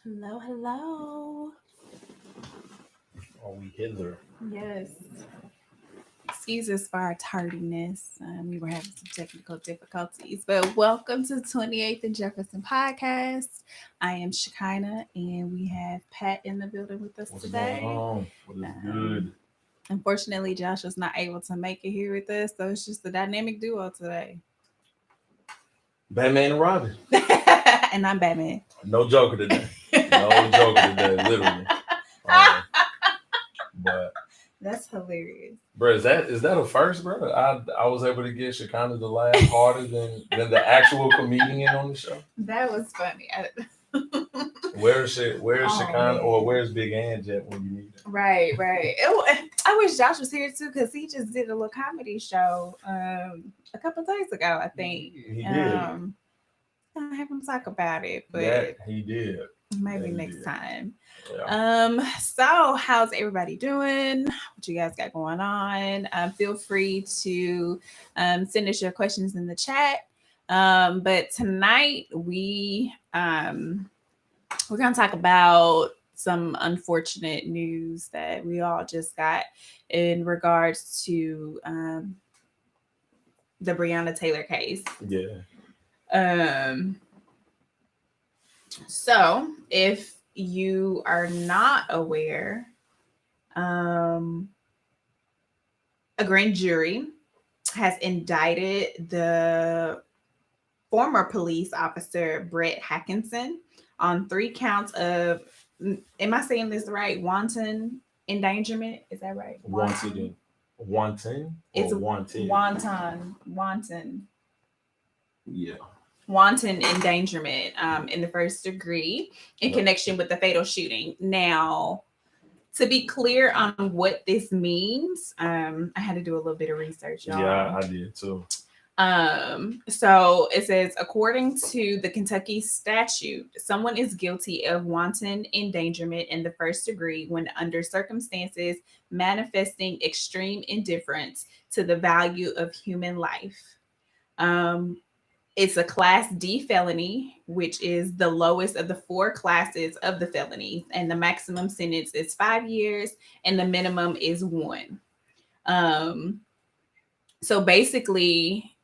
Hello, hello. Are we hither? Yes. Excuse us for our tardiness. We were having some technical difficulties, but welcome to the 28th and Jefferson podcast. I am Shekinah, and we have Pat in the building with us What's going today. on? What is Um, good? Unfortunately, Josh was not able to make it here with us, so it's just a dynamic duo today. Batman and Robin. And I'm Batman. No Joker today. No Joker today, literally. But That's hilarious. bro, is that a first, bro? I was able to get Shekinah to laugh harder than the actual comedian on the show. That was funny. Where's Oh, Shekinah man. or where's Big Ange at when you need it? Right. I wish Josh was here too because he just did a little comedy show a couple of days ago, I think. He did. I have him talk about it, but That he did. maybe That he next did. time. Yeah. So how's everybody doing? What you guys got going on? Feel free to send us your questions in the chat. But tonight we're gonna talk about some unfortunate news that we all just got in regards to the Breonna Taylor case. Yeah. So if you are not aware, a grand jury has indicted the former police officer Brett Hackinson on 3 counts of, am I saying this right? Wanton endangerment. Is that right? Wanton It's or wanted? wanton. Yeah. Wanton endangerment in the first degree in connection with the fatal shooting. Now, to be clear on what this means, I had to do a little bit of research, y'all. Yeah, I did too. So it says, according to the Kentucky statute, someone is guilty of wanton endangerment in the first degree when under circumstances manifesting extreme indifference to the value of human life. Um, it's a class D felony, which is the lowest of the 4 classes of the felonies, and the maximum sentence is 5 years, and the minimum is 1. Um, so basically,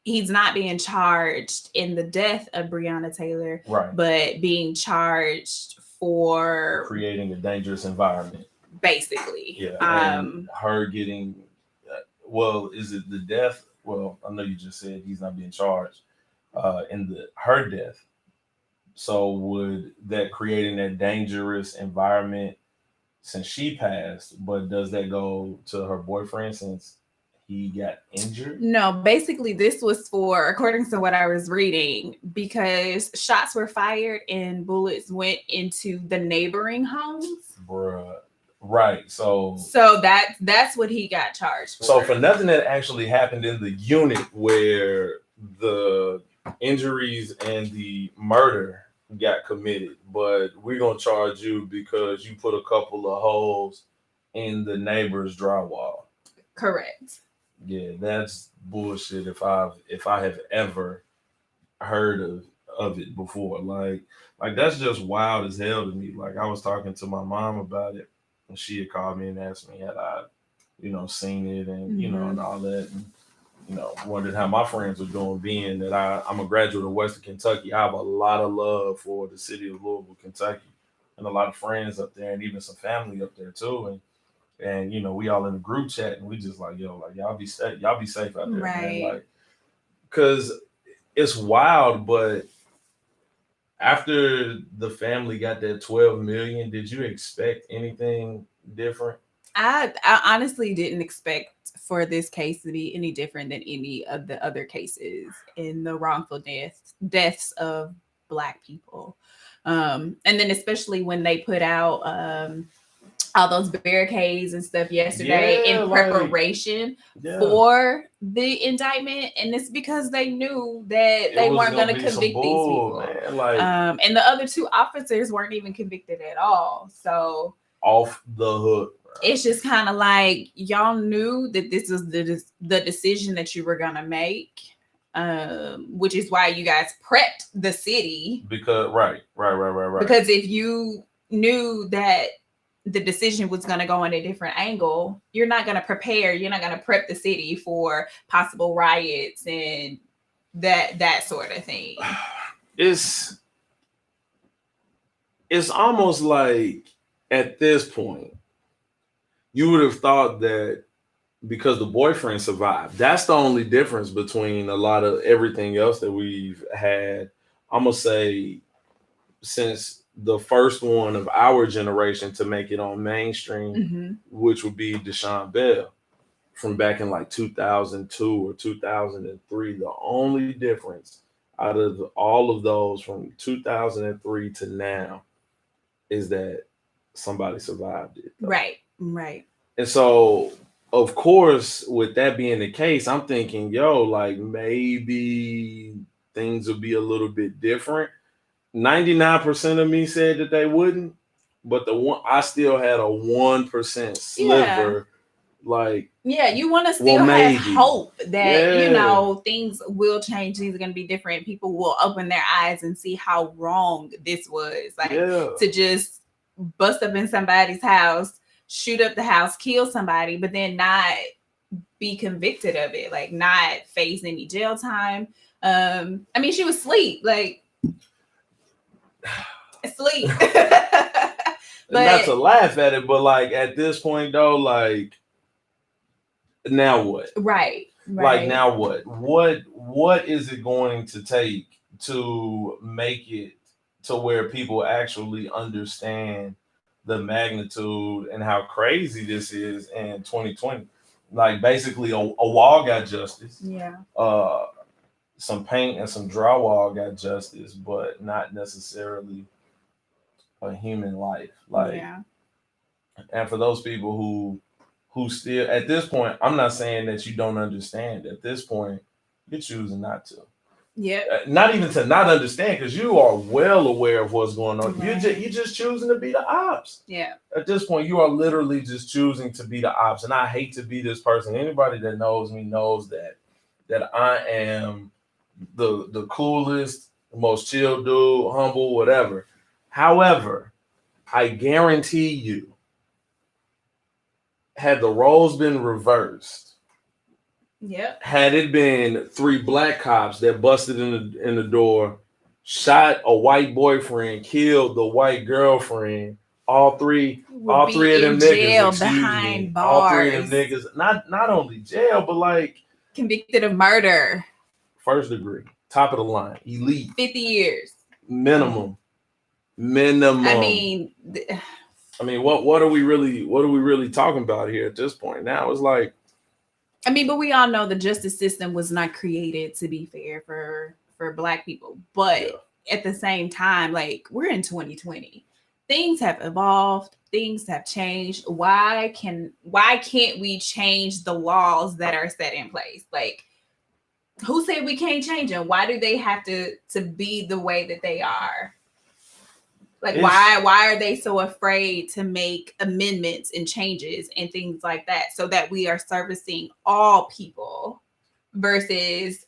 he's not being charged in the death of Breonna Taylor, right, but being charged for creating a dangerous environment. Basically, yeah, and her getting. Well, is it the death? Well, I know you just said he's not being charged in her death. So would that creating that dangerous environment since she passed? But does that go to her boyfriend since he got injured? No, basically this was for, according to what I was reading, because shots were fired and bullets went into the neighboring homes. Bruh. Right. So that's what he got charged for. So for nothing that actually happened in the unit where the injuries and the murder got committed, but we're gonna charge you because you put a couple of holes in the neighbor's drywall. Correct. Yeah, that's bullshit. If I have ever heard of it before, like that's just wild as hell to me. Like I was talking to my mom about it, and she had called me and asked me had I, seen it and and all that, and wondered how my friends were doing. Being that I'm a graduate of Western Kentucky, I have a lot of love for the city of Louisville, Kentucky, and a lot of friends up there, and even some family up there too. And we all in a group chat, and we just like, yo, like y'all be safe out there, right, man. Like, cause it's wild, but after the family got that 12 million, did you expect anything different? I honestly didn't expect for this case to be any different than any of the other cases in the wrongful deaths of Black people. And then especially when they put out all those barricades and stuff yesterday in preparation for the indictment, and it's because they knew that they weren't going to convict these people. Man. Like, and the other 2 officers weren't even convicted at all. So off the hook. It's just kind of like y'all knew that this was the decision that you were gonna make. which is why you guys prepped the city. Because right. Because if you knew that the decision was going to go in a different angle, you're not going to prepare. You're not going to prep the city for possible riots and that sort of thing. It's almost like at this point you would have thought that because the boyfriend survived, that's the only difference between a lot of everything else that we've had. I'm gonna say since the first one of our generation to make it on mainstream, Mm-hmm. which would be Deshaun Bell from back in like 2002 or 2003. The only difference out of all of those from 2003 to now is that somebody survived it. Though. Right. And so, of course, with that being the case, I'm thinking, yo, like maybe things will be a little bit different. 99% of me said that they wouldn't, but the one I still had a 1% Yeah. sliver. Like, Yeah, you want to well, still have maybe. hope that, Yeah. things will change, things are going to be different. People will open their eyes and see how wrong this was. Like, Yeah. to just bust up in somebody's house, shoot up the house, kill somebody, but then not be convicted of it, like not face any jail time. I mean, she was asleep, like asleep. Not But to laugh at it, but like at this point though, like now what? right. Like now what? What is it going to take to make it to where people actually understand the magnitude and how crazy this is in 2020? Like basically a wall got justice. Yeah. Some paint and some drywall got justice, but not necessarily a human life. Like, Yeah. and for those people who still at this point, I'm not saying that you don't understand. At this point, you're choosing not to. Yeah. Not even to not understand, because you are well aware of what's going on. Right. You're just choosing to be the ops. Yeah. At this point, you are literally just choosing to be the ops. And I hate to be this person. Anybody that knows me knows that I am the coolest, most chill dude, humble, whatever. However, I guarantee you, had the roles been reversed, Yep. had it been three black cops that busted in the door, shot a white boyfriend, killed the white girlfriend, all three of them niggas, behind bars. all three of them niggas, not only jail, but like convicted of murder, first degree, top of the line, elite, 50 years minimum. I mean, what are we really talking about here at this point? Now it's like, I mean, but we all know the justice system was not created to be fair for Black people. But at the same time, like, we're in 2020. Things have evolved, things have changed. Why can't we change the laws that are set in place? Like, who said we can't change them? Why do they have to be the way that they are? Like, why are they so afraid to make amendments and changes and things like that, so that we are servicing all people versus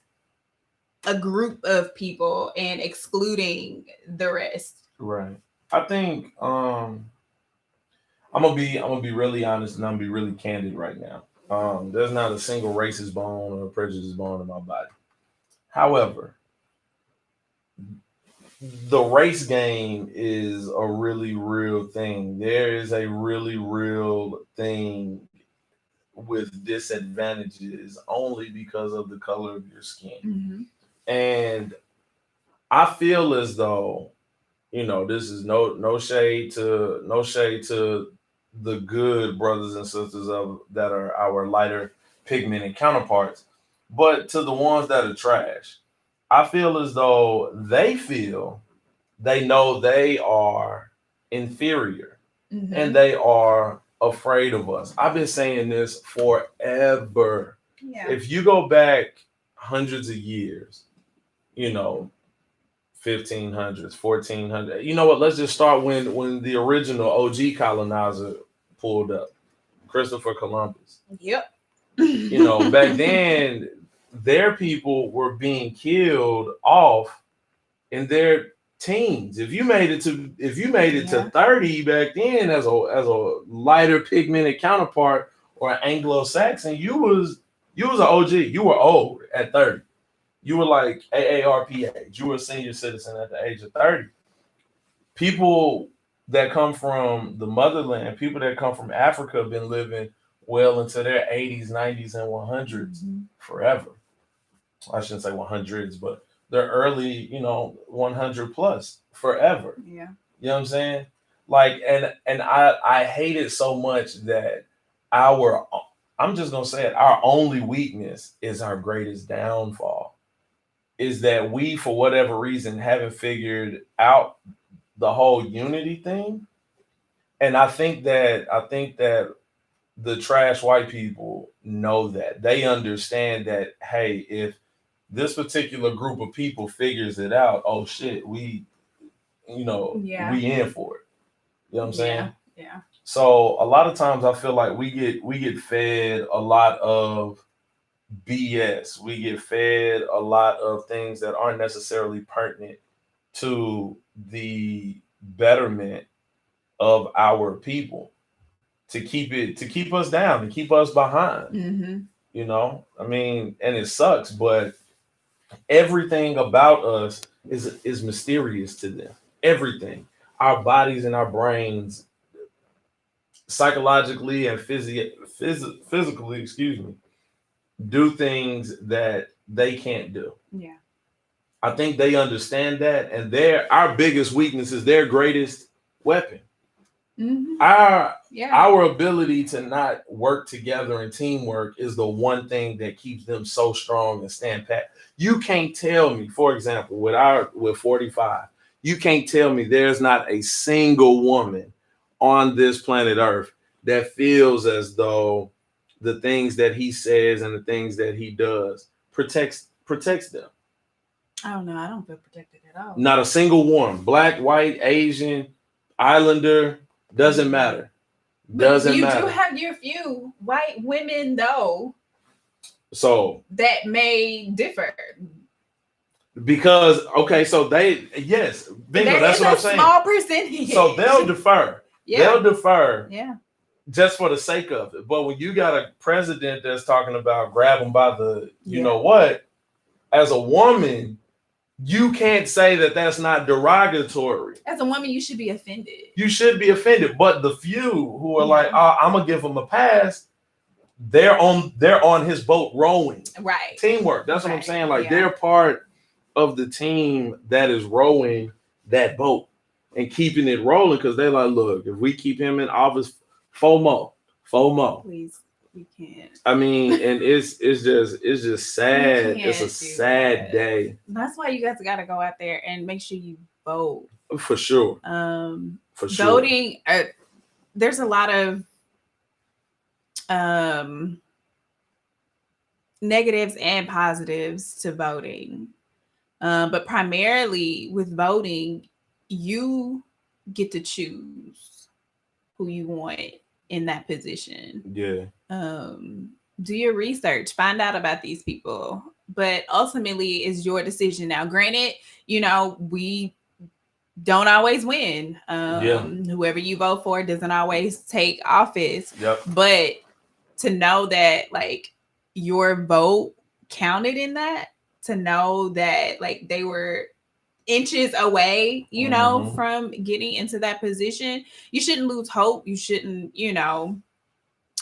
a group of people and excluding the rest? Right. I think I'm gonna be really honest, and I'm gonna be really candid right now. There's not a single racist bone or prejudice bone in my body. However, the race game is a really real thing. There is a really real thing with disadvantages only because of the color of your skin. Mm-hmm. And I feel as though, this is no shade to the good brothers and sisters that are our lighter pigmented counterparts, but to the ones that are trash, I feel as though they know they are inferior, Mm-hmm. and they are afraid of us. I've been saying this forever. Yeah. If you go back hundreds of years, 1500s, 1400. You know what? Let's just start when the original OG colonizer pulled up, Christopher Columbus. Yep. Back then their people were being killed off in their teens. If you made it to 30 back then as a lighter pigmented counterpart or an Anglo-Saxon, you was an OG. You were old at 30. You were like AARP age. You were a senior citizen at the age of 30. People that come from the motherland, people that come from Africa have been living well into their 80s, 90s, and 100s forever. I shouldn't say 100s, but they're early, 100 plus forever. Yeah. You know what I'm saying? Like, and I hate it so much that our I'm just gonna say it, our only weakness is our greatest downfall. Is that we, for whatever reason, haven't figured out the whole unity thing. And I think that the trash white people know that. They understand that, hey, if this particular group of people figures it out, oh shit, Yeah. we in for it. You know what I'm saying? Yeah. So a lot of times I feel like we get fed a lot of BS. We get fed a lot of things that aren't necessarily pertinent to the betterment of our people, to keep us down, to keep us behind. I mean, and it sucks, but everything about us is mysterious to them. Everything, our bodies and our brains, psychologically and physically, excuse me, do things that they can't do. Yeah. I think they understand that, and our biggest weakness is their greatest weapon. Our ability to not work together and teamwork is the one thing that keeps them so strong and stand pat. You can't tell me, for example, with 45, you can't tell me there's not a single woman on this planet Earth that feels as though the things that he says and the things that he does protects them. I don't know. I don't feel protected at all. Not a single one. Black, white, Asian, Islander, doesn't matter. Doesn't matter. You do have your few white women though. So that may differ. Because so yes, bingo, that's what I'm saying. Small percentage. So they'll defer. Yeah. They'll defer. Yeah. Just for the sake of it. But when you got a president that's talking about grab them by the, you know what, as a woman, you can't say that that's not derogatory. As a woman, you should be offended. You should be offended. But the few who are like, oh, I'm gonna give him a pass, they're on his boat rowing. Right. Teamwork. That's what I'm saying. Like they're part of the team that is rowing that boat and keeping it rolling, because they're like, look, if we keep him in office, FOMO. Please, we can't. I mean, and it's just sad. It's a sad day. That's why you guys gotta go out there and make sure you vote. For sure. For sure. Voting. There's a lot of negatives and positives to voting, but primarily with voting, you get to choose who you want in that position. Yeah. Do your research, find out about these people, but ultimately it's your decision. Now, granted, we don't always win. Whoever you vote for doesn't always take office. Yep. But to know that like your vote counted in that, to know that like they were inches away, from getting into that position, you shouldn't lose hope. You shouldn't,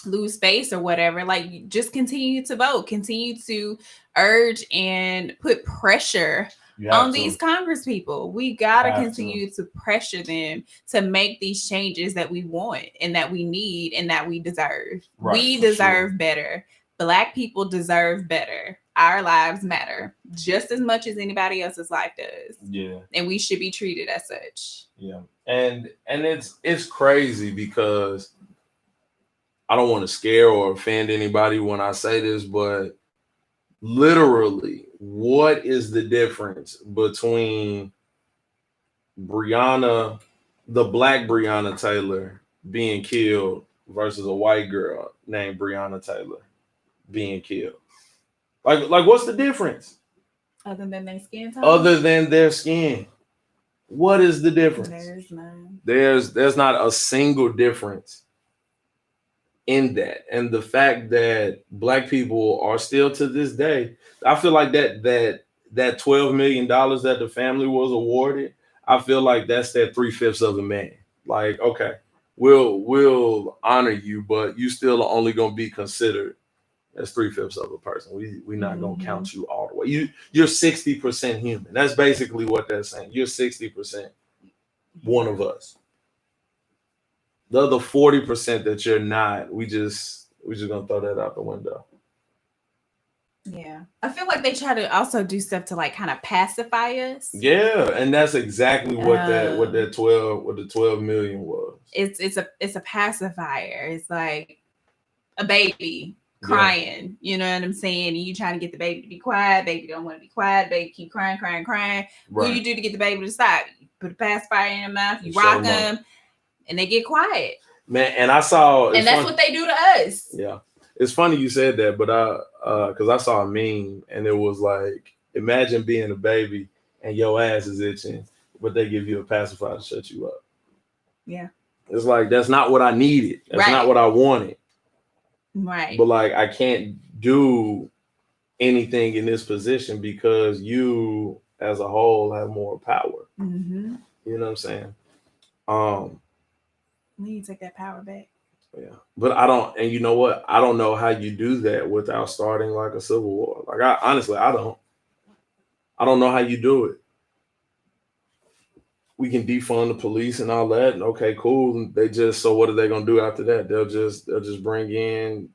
lose face or whatever. Like, just continue to vote, continue to urge and put pressure on these Congress people. We gotta continue to pressure them to make these changes that we want and that we need and that we deserve. Right, we deserve better. Black people deserve better. Our lives matter just as much as anybody else's life does. Yeah. And we should be treated as such. Yeah. And it's crazy because I don't want to scare or offend anybody when I say this, but literally, what is the difference between Breonna, the black Breonna Taylor, being killed versus a white girl named Breonna Taylor being killed? Like what's the difference? Other than their skin tone? Other than their skin. What is the difference? There's none. There's not a single difference in that. And the fact that black people are still to this day, I feel like that $12 million that the family was awarded, I feel like that's that 3/5 of a man. Like, okay, we'll honor you, but you still are only gonna be considered as 3/5 of a person. We not gonna Mm-hmm. count you all the way. You're 60% human. That's basically what they're saying. You're 60% one of us. The other 40% that you're not, we just gonna throw that out the window. Yeah. I feel like they try to also do stuff to like kind of pacify us. Yeah, and that's exactly what Um, that 12 what the 12 million was. it's a pacifier. It's like a baby Yeah, crying. You know what I'm saying? And you trying to get the baby to be quiet. Baby don't want to be quiet. Baby keep crying, crying, crying. What do right. you do to get the baby to stop? You put a pacifier in their mouth. You Shut rock them up, them, and they get quiet. man. And I saw And it's that's funny. what they do to us. Yeah, it's funny you said that, but because I saw a meme and it was like, imagine being a baby and your ass is itching, but they give you a pacifier to shut you up. Yeah. It's like that's not what I needed. That's not Right. what I wanted. Right. But like I can't do anything in this position because you as a whole have more power. Mm-hmm. You know what I'm saying? Um, We need to take that power back. yeah. But I don't, and you know what? I don't know how you do that without starting like a civil war. Like I honestly, I don't. I don't know how you do it. We can defund the police and all that. And okay, cool. They just so what are they gonna do after that? They'll just bring in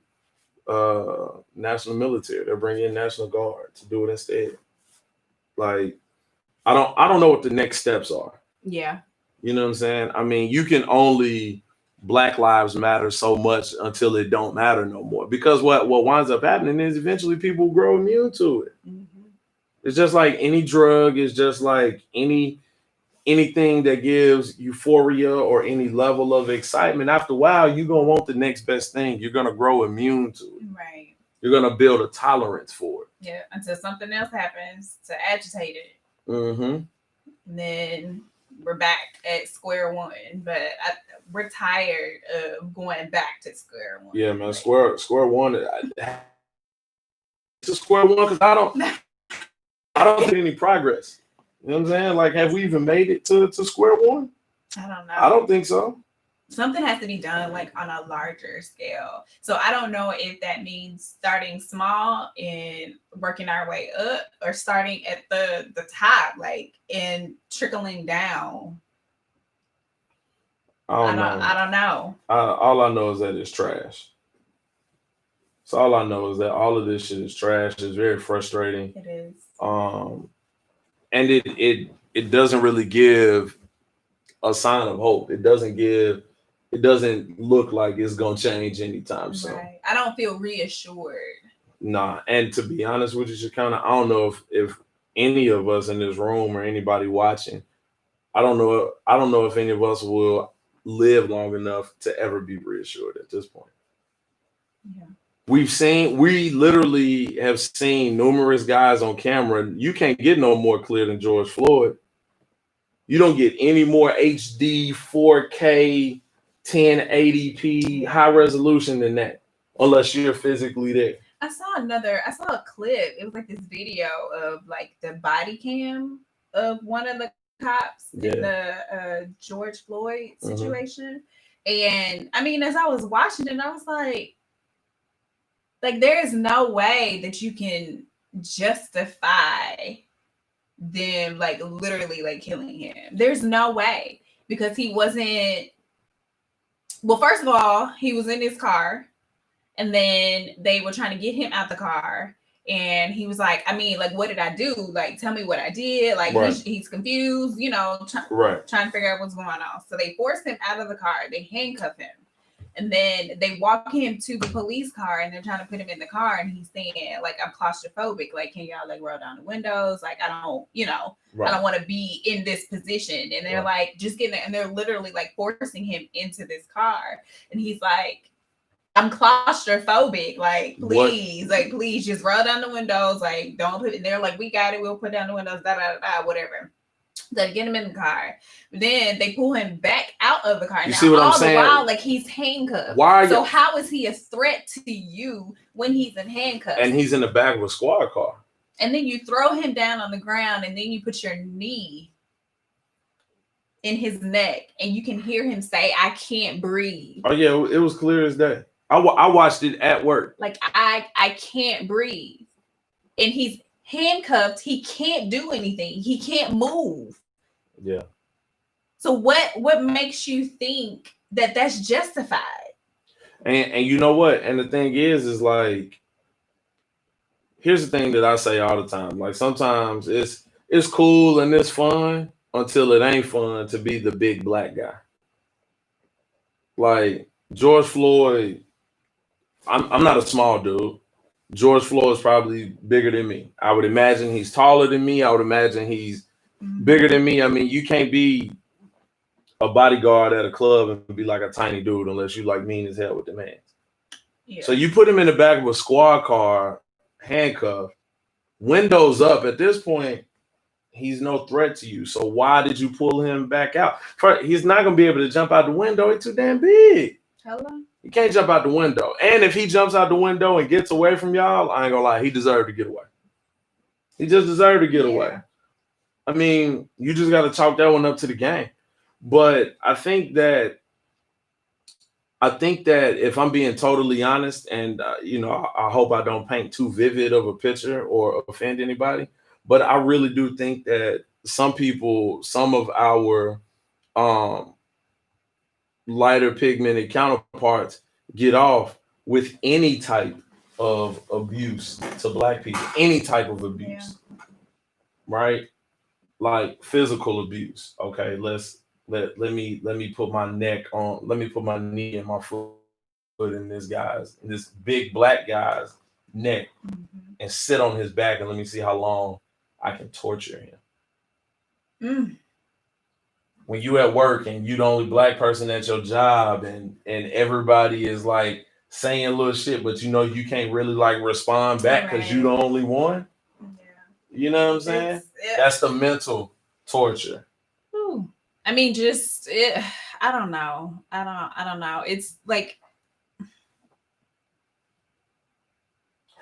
national military. They'll bring in National Guard to do it instead. Like I don't know what the next steps are. Yeah. You know what I'm saying? I mean, you can only Black Lives Matter so much until it don't matter no more. Because what winds up happening is eventually people grow immune to it. Mm-hmm. It's just like any drug, it's just like anything that gives euphoria or any level of excitement. After a while, you're gonna want the next best thing. You're gonna grow immune to it. Right. You're gonna build a tolerance for it. Yeah. Until something else happens to agitate it. Mm-hmm. And then we're back at square one. But we're tired of going back to square one. Yeah, man. Like, Square one. To square one because I don't see any progress. You know what I'm saying? Like, have we even made it to square one? I don't know. I don't think so. Something has to be done like on a larger scale. So I don't know if that means starting small and working our way up or starting at the top, like and trickling down. I don't know. I don't know. All I know is that it's trash. So all I know is that all of this shit is trash. It's very frustrating. It is. Um, and it doesn't really give a sign of hope. It doesn't look like it's gonna change anytime soon. Right. I don't feel reassured. Nah. And to be honest with you, just kind of I don't know if any of us in this room or anybody watching, I don't know if any of us will live long enough to ever be reassured at this point. Yeah. We literally have seen numerous guys on camera. You can't get no more clear than George Floyd. You don't get any more HD 4K 1080p high resolution than that unless you're physically there. I saw a clip. It was like this video of like the body cam of one of the cops in Yeah. the George Floyd Mhm. situation. And I mean, as I was watching it, I was like there is no way that you can justify them like literally like killing him. There's no way because he wasn't. Well, first of all, he was in his car, and then they were trying to get him out the car, and he was like, I mean, like, what did I do? Like, tell me what I did. Like, Right. he's confused, you know, Right. trying to figure out what's going on. So they forced him out of the car. They handcuff him. And then they walk him to the police car and they're trying to put him in the car. And he's saying, like, I'm claustrophobic. Like, can y'all like roll down the windows? Like, I don't, you know, I don't want to be in this position. And they're like, just getting there. And they're literally like forcing him into this car. And he's like, I'm claustrophobic. Like, What? please just roll down the windows. Like, don't put it. They're like, we got it. We'll put down the windows. Da da da. Whatever. They get him in the car. Then they pull him back out of the car. You now, see what I'm all saying? the while, like he's handcuffed. Why? So how is he a threat to you when he's in handcuffs? And he's in the back of a squad car. And then you throw him down on the ground, and then you put your knee in his neck, and you can hear him say, "I can't breathe." Oh yeah, it was clear as day. I watched it at work. Like I can't breathe, and he's handcuffed. He can't do anything. He can't move. Yeah. So what makes you think that that's justified? And you know what? And the thing is like, here's the thing that I say all the time. Like sometimes it's cool and it's fun until it ain't fun to be the big black guy. Like George Floyd, I'm not a small dude. George Floyd is probably bigger than me. I would imagine he's taller than me. I would imagine he's bigger than me. I mean, you can't be a bodyguard at a club and be like a tiny dude unless you like mean as hell with the man. Yeah. So you put him in the back of a squad car, handcuffed, windows up. At this point, he's no threat to you. So why did you pull him back out? He's not going to be able to jump out the window. He's too damn big. Hello? He can't jump out the window. And if he jumps out the window and gets away from y'all, I ain't going to lie, he deserved to get away. He just deserved to get away. I mean, you just got to chalk that one up to the game. But I think that if I'm being totally honest, and I hope I don't paint too vivid of a picture or offend anybody, but I really do think that some of our lighter pigmented counterparts get off with any type of abuse to black people, any type of abuse, right? Like physical abuse. Okay, let me put my neck on, let me put my knee and my foot in this big black guy's neck and sit on his back and let me see how long I can torture him. When you at work and you the only black person at your job and everybody is like saying little shit, but you can't really like respond back because you the only one. You know what I'm saying? That's the mental torture. I mean, I don't know. I don't know. It's like,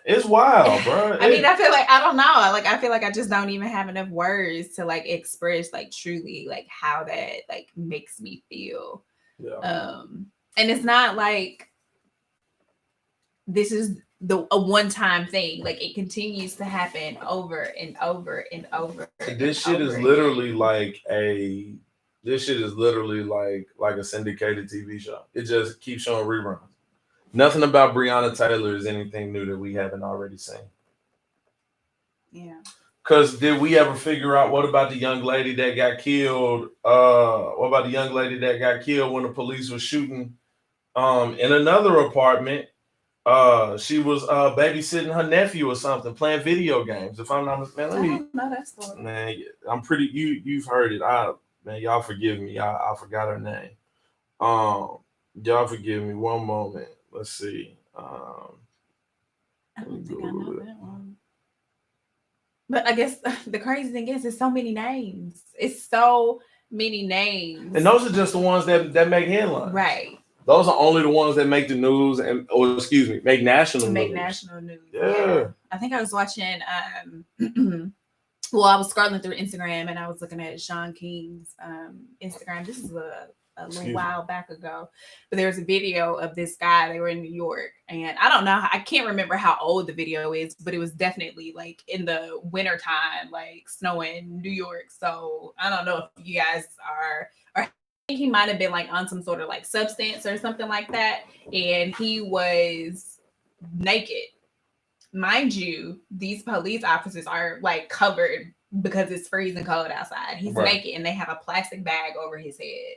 it's wild, bro. I mean, I feel like, I don't know. Like, I feel like I just don't even have enough words to like express like truly like how that like makes me feel. Yeah. And it's not like this is a one-time thing. Like it continues to happen over and over and over. This shit is literally like a syndicated TV show. It just keeps showing reruns. Nothing about Breonna Taylor is anything new that we haven't already seen. Yeah. Because did we ever figure out what about the young lady that got killed? What about the young lady that got killed when the police was shooting in another apartment? She was babysitting her nephew or something, playing video games. If I'm not mistaken, I don't know that story. Man, I'm pretty. You've heard it. Man, y'all forgive me. I forgot her name. Y'all forgive me. One moment. Let's see. I don't think I know that one. But I guess the crazy thing is, there's so many names. It's so many names, and those are just the ones that make headlines. Right. Those are only the ones that make the news make national news. Make national news. Yeah. I think I was watching. Well, I was scrolling through Instagram and I was looking at Sean King's Instagram. This is a little while back ago, but there was a video of this guy. They were in New York, and I don't know, I can't remember how old the video is, but it was definitely like in the wintertime, like snowing New York. So I don't know if you guys are I think he might have been like on some sort of like substance or something like that, and he was naked. Mind you, these police officers are like covered because it's freezing cold outside. He's naked and they have a plastic bag over his head.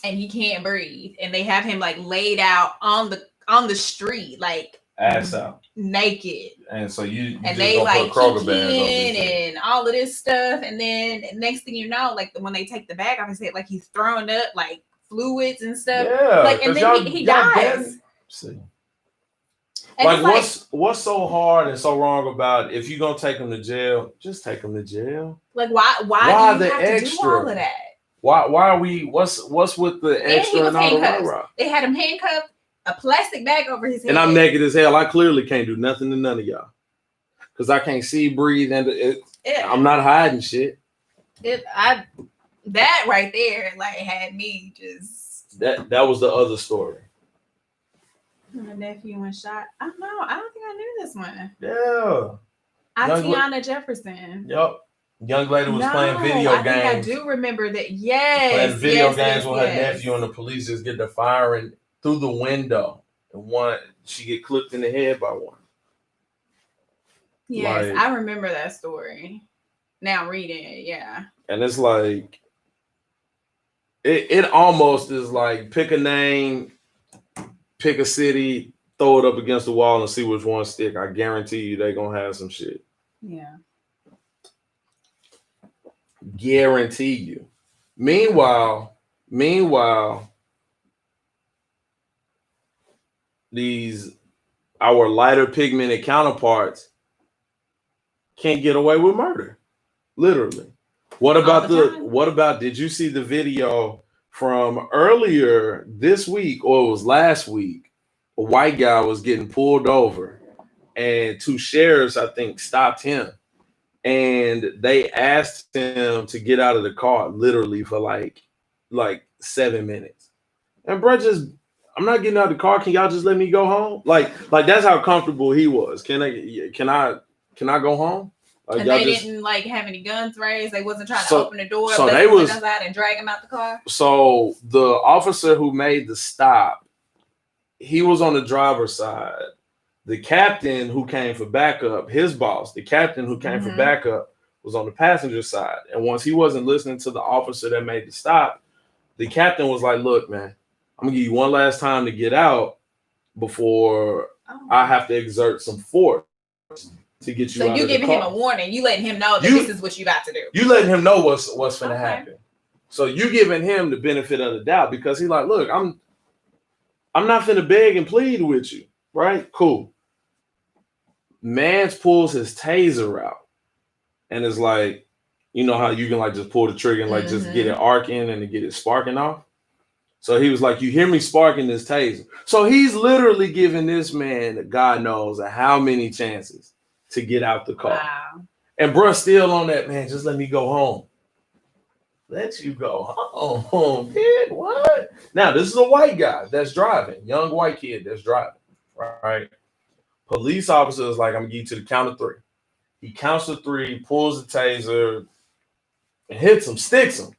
And he can't breathe. And they have him like laid out on the street, like ass out, naked. And so you and they like kick in and all of this stuff. And then next thing you know, like when they take the bag off his head, like he's throwing up like fluids and stuff. Yeah, Like, and then he dies. See. And Like, it's what's so hard and so wrong about if you're gonna take him to jail, just take him to jail. like why do you the have extra? to do all of that? Why are we? What's with the And extra he was and all the handcuffed. rah-rah? They had him handcuffed, a plastic bag over his head. And I'm naked as hell. I clearly can't do nothing to none of y'all because I can't see, breathe, and I'm not hiding shit. That right there, like, had me just. That was the other story. My nephew was shot. I don't know. I don't think I knew this one. Yeah. Tiana Jefferson. Yep. Young lady was playing video games. I think I do remember that. Yes. Playing video games with her nephew, and the police just get to firing through the window, and she get clipped in the head by one. Yes, like, I remember that story. Now reading it, yeah. And it's like it almost is like pick a name, pick a city, throw it up against the wall and see which one stick. I guarantee you they're gonna have some shit. Yeah. Guarantee you. Meanwhile, our lighter pigmented counterparts can't get away with murder. Literally. What about did you see the video from earlier this week, or it was last week? A white guy was getting pulled over and two sheriffs, I think, stopped him. And they asked him to get out of the car literally for like 7 minutes. And bro, I'm not getting out of the car. Can y'all just let me go home? Like that's how comfortable he was. Can I go home? Like, and they didn't like have any guns raised. They wasn't trying to open the door, so let they was guns out and drag him out the car. So the officer who made the stop, he was on the driver's side. The captain who came for backup, his boss, the captain who came for backup, was on the passenger side. And once he wasn't listening to the officer that made the stop, the captain was like, "Look, man, I'm gonna give you one last time to get out before I have to exert some force to get you out of the car." So you giving him a warning. You letting him know that this is what you got to do. You letting him know what's going to happen. So you giving him the benefit of the doubt because he's like, "Look, I'm not finna beg and plead with you, right? Cool." Mans pulls his taser out and is like, you know how you can like just pull the trigger and like just get it arcing and to get it sparking off. So he was like, "You hear me sparking this taser?" So he's literally giving this man, God knows how many chances to get out the car. Wow. And bruh still on that, "Man, just let me go home." Let you go home, kid. What? Now, this is a white guy that's driving, young white kid that's driving, right? Police officer is like, "I'm gonna give you to the count of 3. He counts to 3, pulls the taser, and hits him, sticks him.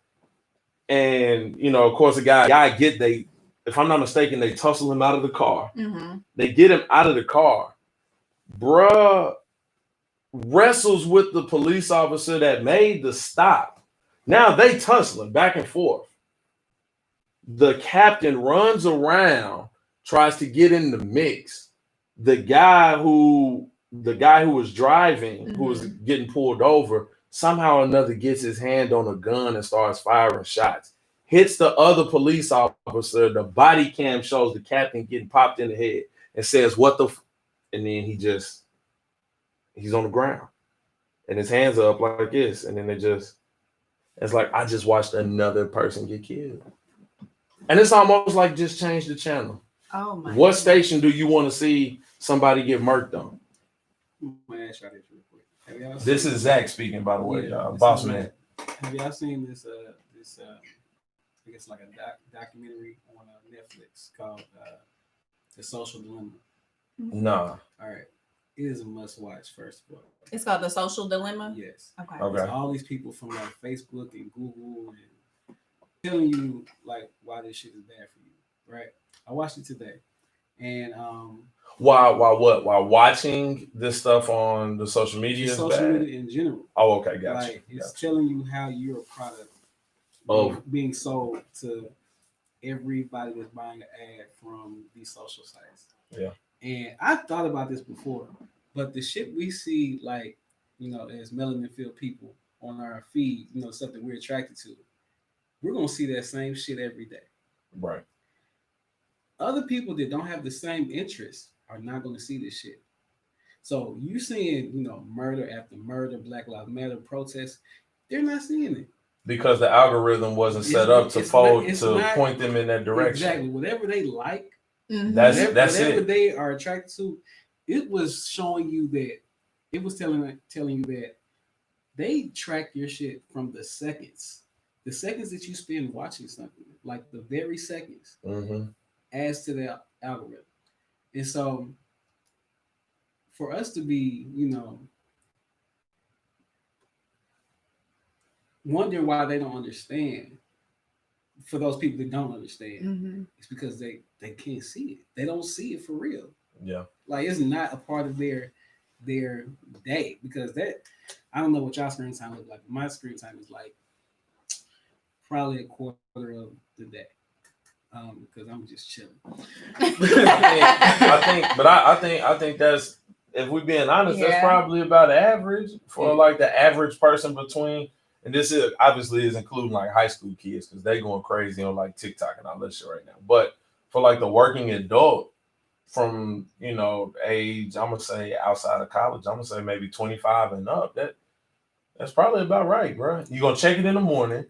And of course, if I'm not mistaken, they tussle him out of the car. They get him out of the car. Bruh wrestles with the police officer that made the stop. Now they tussling back and forth. The captain runs around, tries to get in the mix. The guy who was driving, who was getting pulled over, somehow or another gets his hand on a gun and starts firing shots. Hits the other police officer. The body cam shows the captain getting popped in the head and says, "What the?" And then he's on the ground and his hands are up like this. And then it's like, I just watched another person get killed. And it's almost like just change the channel. Oh my! What station do you want to see somebody get murked on? I'm gonna ask y'all this real quick. This is Zach speaking, by the way, y'all. Boss man. Have y'all seen this? I guess like a documentary on Netflix called "The Social Dilemma." No. All right. It is a must watch. First of all, it's called The Social Dilemma. Yes. Okay. It's all these people from like Facebook and Google and telling you like why this shit is bad for you, right? I watched it today, and while watching this stuff on the social media, media in general. Oh, okay, gotcha. Like it's telling you how you're a product being sold to everybody that's buying an ad from these social sites. Yeah. And I thought about this before, but the shit we see, like, as melanin-filled people on our feed, stuff that we're attracted to, we're going to see that same shit every day. Right. Other people that don't have the same interests are not going to see this shit. So you seeing, murder after murder, Black Lives Matter protests, they're not seeing it. Because the algorithm wasn't set up to point them in that direction. Exactly. Whatever they like, that's whatever it. they are attracted to, it was showing you that, it was telling you that they track your shit from the seconds that you spend watching something, like the very seconds, adds to the algorithm. And so for us to be, wonder why they don't understand, for those people that don't understand, it's because they can't see it. They don't see it for real. Yeah. Like, it's not a part of their day, because that, I don't know what y'all screen time looks like. My screen time is like probably a quarter of the day, because I'm just chilling. I think that's, if we're being honest, that's probably about average for like the average person between, and this is obviously is including like high school kids, because they going crazy on like TikTok and all that shit right now. But for like the working adult, from age, I'm gonna say outside of college, I'm gonna say maybe 25 and up, that's probably about right, bro. You're gonna check it in the morning,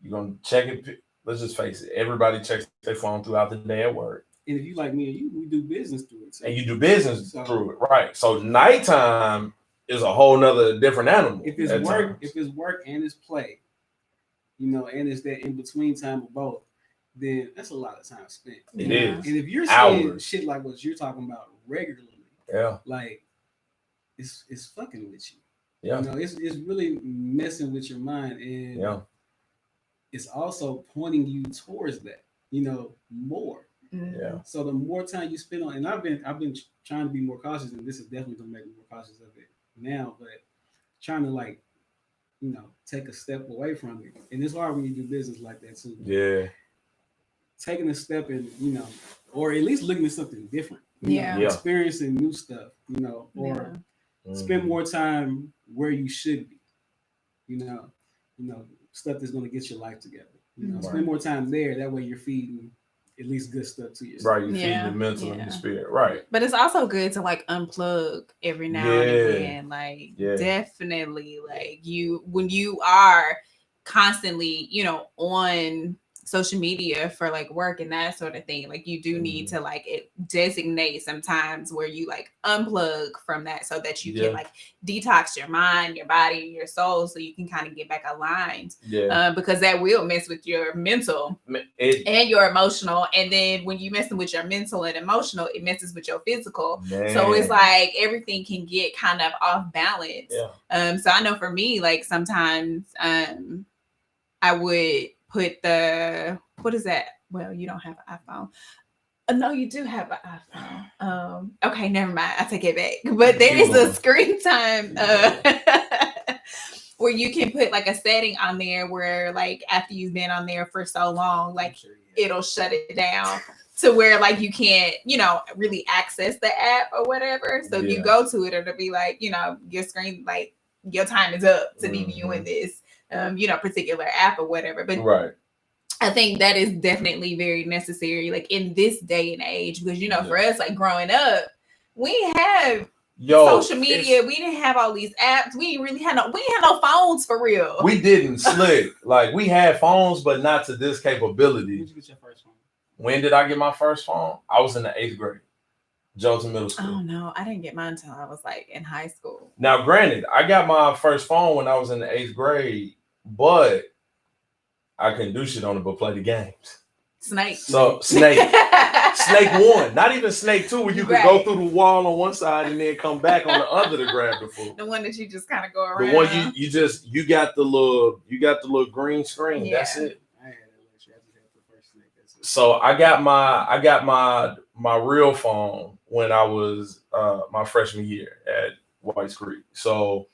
you're gonna check it. Let's just face it, everybody checks their phone throughout the day at work. And if you like me and you, we do business through it. And you do business through it, right? So nighttime is a whole nother different animal. If it's work and it's play, and it's that in between time of both, then that's a lot of time spent. It is. And if you're seeing shit like what you're talking about regularly, like it's fucking with you. Yeah. It's really messing with your mind, and it's also pointing you towards that, more. Yeah. So the more time you spend on, and I've been trying to be more cautious, and this is definitely gonna make me more cautious of it now, but trying to take a step away from it. And it's hard when you do business like that too. Yeah. Taking a step and, or at least looking at something different. Experiencing new stuff, or spend more time where you should be. Stuff that's gonna get your life together. Spend more time there. That way you're feeding at least good stuff to yourself. Right, you feed your mental and your spirit. Right. But it's also good to like unplug every now and again. Like definitely, like when you are constantly, on social media for like work and that sort of thing, like you do need to like designate sometimes where you like unplug from that, so that you can like detox your mind, your body, your soul, so you can kind of get back aligned. Because that will mess with your mental and your emotional, and then when you messing with your mental and emotional, it messes with your physical. So it's like everything can get kind of off balance. So I know for me, like sometimes I would put what is that? Well, you don't have an iPhone. No, you do have an iPhone. Okay, never mind. I take it back. But there is a screen time where you can put like a setting on there where like after you've been on there for so long, like it'll shut it down to where like you can't, really access the app or whatever. So if you go to it, it'll be like, your screen, like your time is up to be viewing this particular app or whatever. But I think that is definitely very necessary, like in this day and age, because for us, like growing up, we didn't have social media, we didn't have all these apps, we didn't have no phones for real. We didn't slick. Like we had phones, but not to this capability. When did you get your first phone? When did I get my first phone? I was in the 8th grade. Jefferson Middle School. Oh no, I didn't get mine until I was like in high school. Now, granted, I got my first phone when I was in the 8th grade, but I couldn't do shit on it but play the games. Snake. So Snake 1, not even Snake 2, where you could go through the wall on one side and then come back on the other to grab the food. The one that you just kind of go around. The one you got the little green screen. Yeah. That's it. So I got my real phone when I was my freshman year at White Creek. So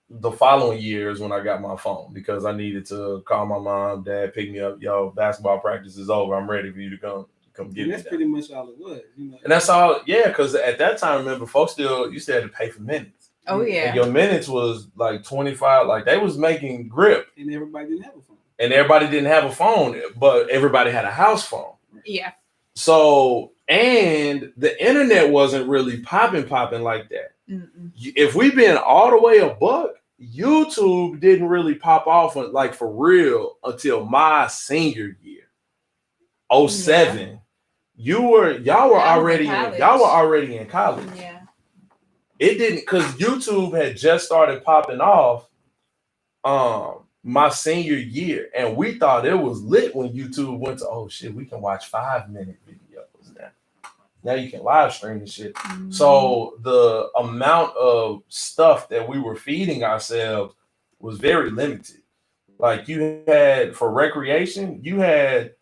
the following year is when I got my phone, because I needed to call my mom, dad, pick me up. Yo, basketball practice is over. I'm ready for you to come get me. That's pretty much all it was. And that's all. Yeah, because at that time, remember, folks you still had to pay for minutes. Oh yeah. And your minutes was like 25. Like they was making grip. And everybody didn't have a phone. and everybody didn't have a phone, but everybody had a house phone. Yeah. So, and the internet wasn't really popping like that. Mm-mm. If we been all the way a buck, YouTube didn't really pop off like for real until my senior year, 07. Y'all were already in college. Yeah. It didn't, because YouTube had just started popping off my senior year, and we thought it was lit when YouTube went to, oh shit, we can watch 5-minute videos now. Now you can live stream and shit. Mm-hmm. So the amount of stuff that we were feeding ourselves was very limited. Like you had, for recreation, you had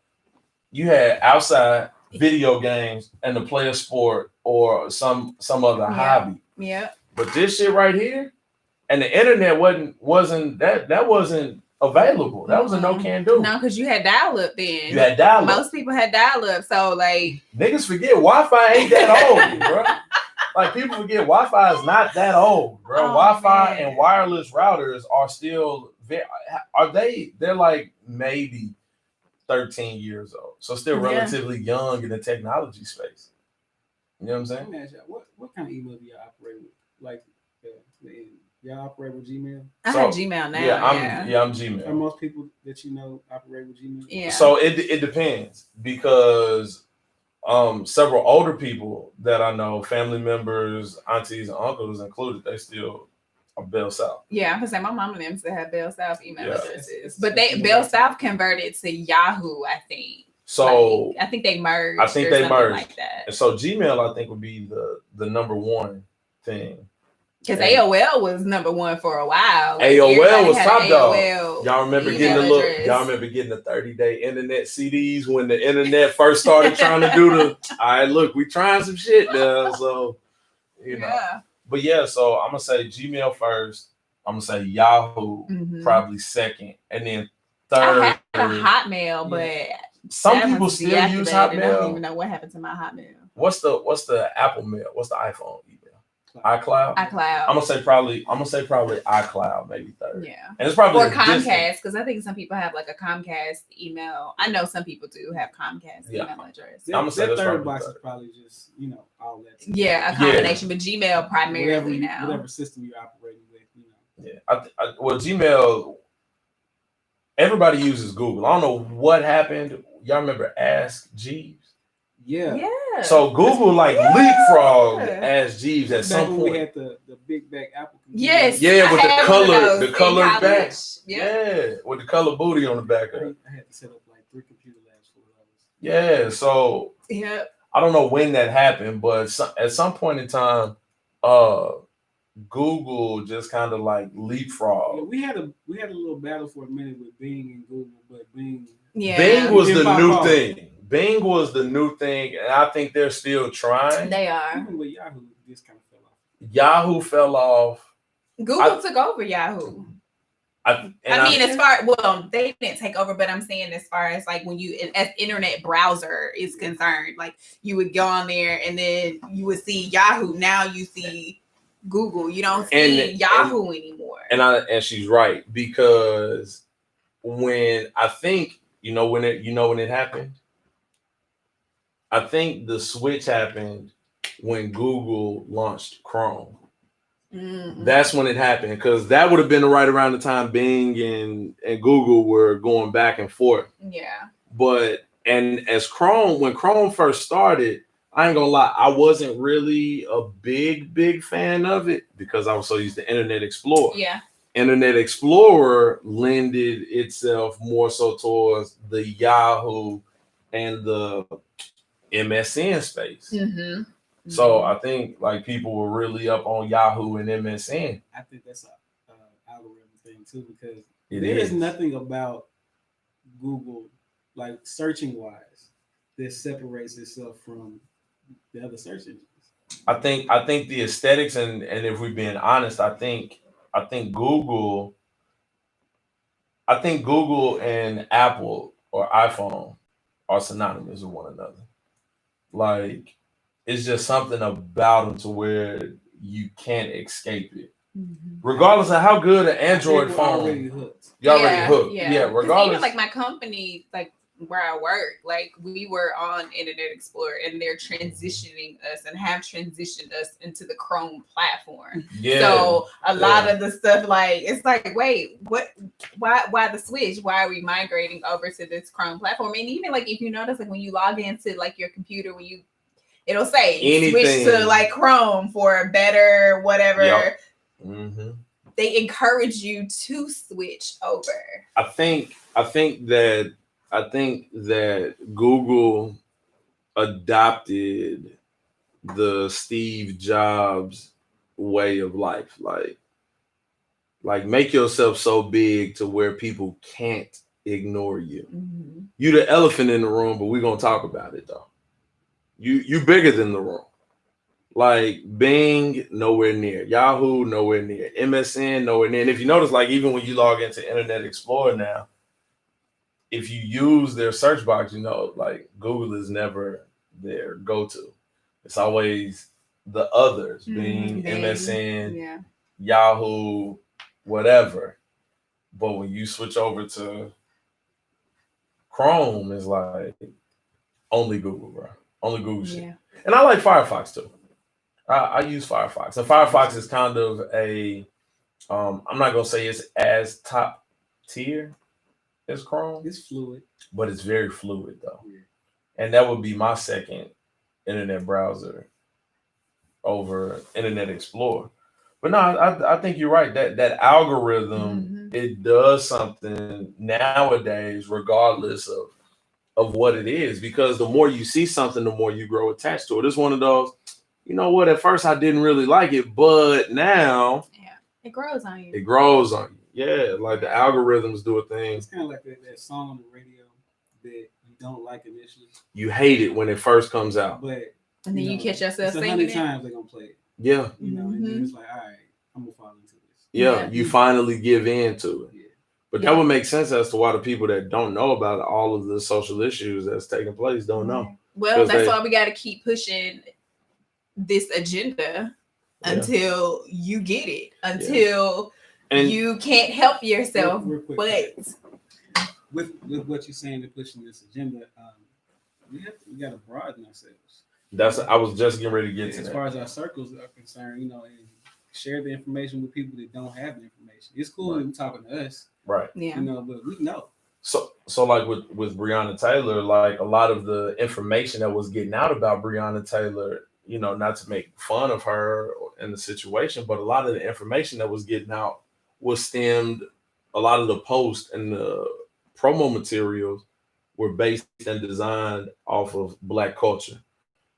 outside video games and to play a sport or some other hobby. Yeah. But this shit right here, and the internet wasn't available. That was a no can do. No, because you had dial up then. You had dial up. Most people had dial up. So like niggas forget Wi-Fi ain't that old, bro. Like people forget Wi-Fi is not that old, bro. Wi-Fi and wireless routers are still they're like maybe 13 years old. So still relatively young in the technology space. You know what I'm saying? Let me ask you, what kind of email do y'all operate with? Like y'all operate with Gmail? I have Gmail now. I'm Gmail. Are most people that you know operate with Gmail? Yeah. So it depends, because several older people that I know, family members, aunties, and uncles included, they still are Bell South. Yeah, I'm gonna say my mom and them still have Bell South email addresses, but Bell South converted to Yahoo, I think. So like, I think they merged. I think they merged like that. And so Gmail, I think, would be the number one thing. Because AOL was number one for a while. Like, AOL was top dog. Y'all remember getting y'all remember getting the 30-day internet CDs when the internet first started trying to do the. All right, look, we trying some shit now, so you know. Yeah. But yeah, so I'm gonna say Gmail first. I'm gonna say Yahoo probably second, and then third. I had a Hotmail, but some people still use Hotmail. I don't even know what happened to my Hotmail. What's the Apple Mail? What's the iPhone email? iCloud. I'm gonna say probably iCloud, maybe third. Yeah, and it's probably or Comcast, because I think some people have like a Comcast email. I know some people do have Comcast email address. I'm gonna say that third box is probably just all that. Yeah, a combination, but Gmail primarily now. Whatever system you're operating with, Yeah, well, Gmail. Everybody uses Google. I don't know what happened. Y'all remember Ask Jeeves? Yeah. So Google leapfrogged Ask Jeeves at some point. We had the big back Apple computer. Yes. Yeah, with the colored back. Yeah, with the colored booty on the back of it. I had to set up like 3 computer labs for those. Yeah, so I don't know when that happened, but at some point in time, Google just kind of like leapfrogged. Yeah, we had a little battle for a minute with Bing and Google, but Bing was the new thing. Bing was the new thing, and I think they're still trying. They are. Even with Yahoo, this kind of fell off. Yahoo fell off. Google took over Yahoo. I mean, as far they didn't take over, but I'm saying as far as like when you as internet browser is concerned, like you would go on there and then you would see Yahoo. Now you see Google. You don't see Yahoo anymore. And she's right, because when I think when it happened. I think the switch happened when Google launched Chrome. Mm-hmm. That's when it happened, because that would have been right around the time Bing and Google were going back and forth. Yeah. But when Chrome first started, I ain't gonna lie, I wasn't really a big fan of it because I was so used to Internet Explorer. Yeah. Internet Explorer lended itself more so towards the Yahoo and the MSN space. Mm-hmm. So I think like people were really up on Yahoo and MSN. I think that's an algorithm thing too, because there is nothing about Google, like searching wise, that separates itself from the other search engines. I think the aesthetics and if we're being honest, I think Google and Apple or iPhone are synonymous with one another. Like, it's just something about them to where you can't escape it. Regardless of how good an Android People phone, already hooked. you already hooked. Yeah, Because regardless. even like my company, like where I work, like we were on Internet Explorer, and they're transitioning us and have transitioned us into the Chrome platform. Yeah. So a lot of the stuff, like it's like, wait, what? Why the switch? Why are we migrating over to this Chrome platform? And even like if you notice, like when you log into like your computer, it'll say Anything. switch to like Chrome for better whatever. Yep. They encourage you to switch over. I think that Google adopted the Steve Jobs way of life. Like make yourself so big to where people can't ignore you. You the elephant in the room, but we're gonna talk about it though. You bigger than the room. Like Bing, nowhere near. Yahoo, nowhere near. MSN, nowhere near. And if you notice, like even when you log into Internet Explorer now, if you use their search box, like Google is never their go-to. It's always the others, Bing, MSN, Yahoo, whatever. But when you switch over to Chrome, it's like only Google, bro. Only Google shit. And I like Firefox too. I use Firefox. And Firefox is kind of a, I'm not going to say it's as top tier as Chrome. It's fluid. But it's very fluid though. Yeah. And that would be my second internet browser over Internet Explorer. But no, I think you're right. That algorithm, it does something nowadays, regardless of what it is. Because the more you see something, the more you grow attached to it. It's one of those, you know what, at first I didn't really like it, but now it grows on you. It grows on you. Yeah, like the algorithms do a thing. It's kind of like that song on the radio that you don't like initially. You hate it when it first comes out. But and then you catch yourself singing 100 times they're gonna play it. Yeah. And then it's like, all right, I'm gonna fall into this. Yeah, you finally give in to it. Yeah. But that would make sense as to why the people that don't know about all of the social issues that's taking place don't know. Well, that's why we got to keep pushing this agenda until you get it, until you can't help yourself. Real quick, but with what you're saying to pushing this agenda, we got to broaden ourselves. I was just getting ready to get to as that. far as our circles are concerned, and share the information with people that don't have the information. It's cool when talking to us, right? Yeah, but we know. So like with Breonna Taylor, like a lot of the information that was getting out about Breonna Taylor, not to make fun of her and the situation, but a lot of the information that was getting out was stemmed. A lot of the posts and the promo materials were based and designed off of Black culture.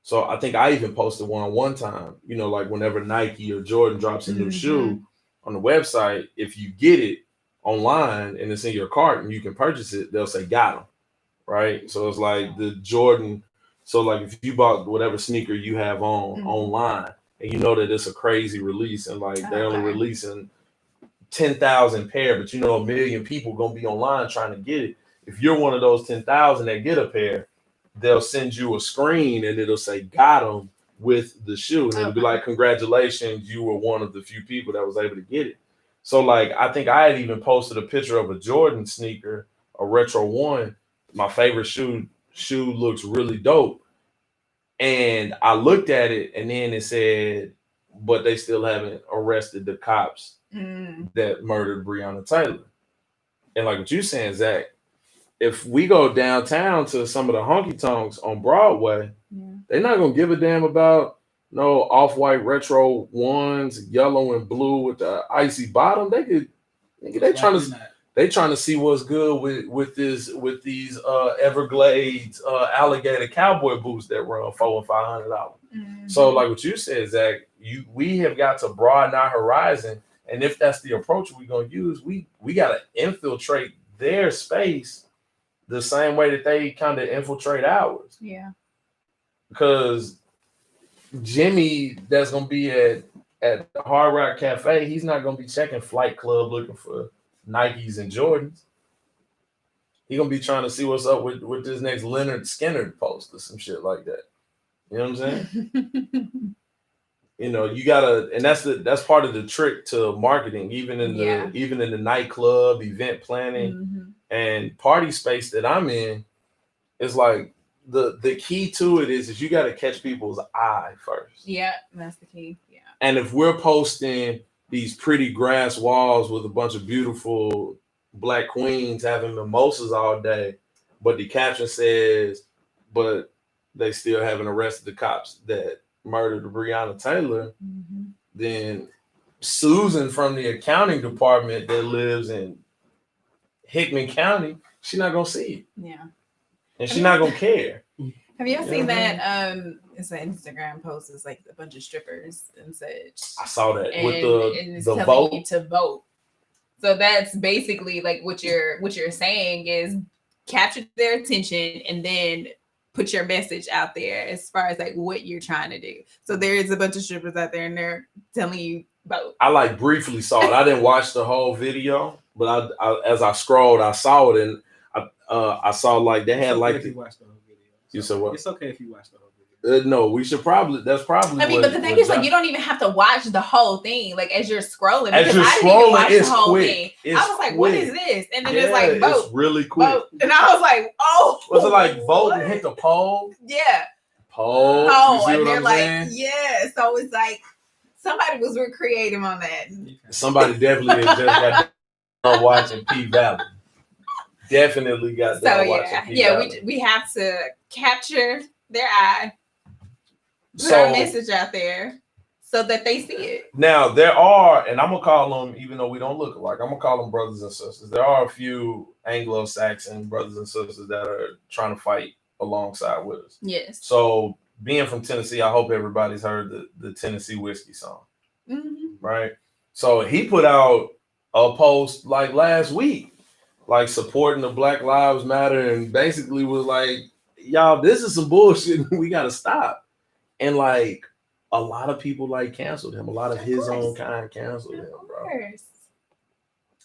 So I think I even posted one time, like whenever Nike or Jordan drops a new shoe on the website, if you get it online and it's in your cart and you can purchase it, they'll say got them, right? So it's like the Jordan. So like if you bought whatever sneaker you have on online and you know that it's a crazy release and like they're only releasing 10,000 pair, but a million people gonna be online trying to get it. If you're one of those 10,000 that get a pair, they'll send you a screen and it'll say got them with the shoe. And it'll be like, congratulations, you were one of the few people that was able to get it. So like, I think I had even posted a picture of a Jordan sneaker, a Retro 1. My favorite shoe looks really dope. And I looked at it and then it said, but they still haven't arrested the cops that murdered Breonna Taylor. And like what you're saying, Zach, if we go downtown to some of the honky tonks on Broadway, they're not gonna give a damn about no off-white Retro 1s, yellow and blue with the icy bottom. They trying to see what's good with these Everglades alligator cowboy boots that run $400 and $500. So like what you said, Zach, we have got to broaden our horizon, and if that's the approach we're gonna use, we gotta infiltrate their space the same way that they kind of infiltrate ours. Yeah. Because Jimmy, that's gonna be at the Hard Rock Cafe, he's not gonna be checking Flight Club looking for Nikes and Jordans. He's gonna be trying to see what's up with this next Leonard Skinner post or some shit like that. You know what I'm saying? You know, you gotta, and that's part of the trick to marketing, even in the nightclub, event planning, and party space that I'm in. Is like the key to it is you got to catch people's eye first. Yeah, that's the key. Yeah. And if we're posting these pretty grass walls with a bunch of beautiful black queens having mimosas all day, but the caption says, but they still haven't arrested the cops that murdered Breonna Taylor, then Susan from the accounting department that lives in Hickman County, she's not gonna see it. Yeah. And she's not gonna care. Have you ever seen that? It's an Instagram post. It's like a bunch of strippers and such. I saw that and, with and it's the telling vote. you to vote. So that's basically like what you're saying is capture their attention and then put your message out there as far as like what you're trying to do. So there is a bunch of strippers out there and they're telling you vote. I like briefly saw it. I didn't watch the whole video, but I as I scrolled, I saw it, and I saw like they had like you watch the whole video. You said what? It's okay if you watch the whole video. No, we should probably. That's probably. I mean, but the thing is, like, you don't even have to watch the whole thing. Like, as you're scrolling, as you're scrolling, it's quick. I was like, "What is this?" And then it's like, "Vote." It's really quick. Vote. And I was like, "Oh." Was it like vote and hit the poll? Yeah. Poll. And they're like, "Yeah." So it's like somebody was real creative on that. Somebody definitely just got done watching P Valley. Definitely got done watching P Valley. We have to capture their eye. Put our message out there so that they see it. Now there are, and I'm gonna call them, even though we don't look alike, I'm gonna call them brothers and sisters. There are a few Anglo-Saxon brothers and sisters that are trying to fight alongside with us. Yes. So being from Tennessee, I hope everybody's heard the Tennessee Whiskey song, right? So he put out a post like last week, like supporting the Black Lives Matter, and basically was like, y'all, this is some bullshit. We gotta stop. And like a lot of people like canceled him. A lot of his own kind canceled him, bro.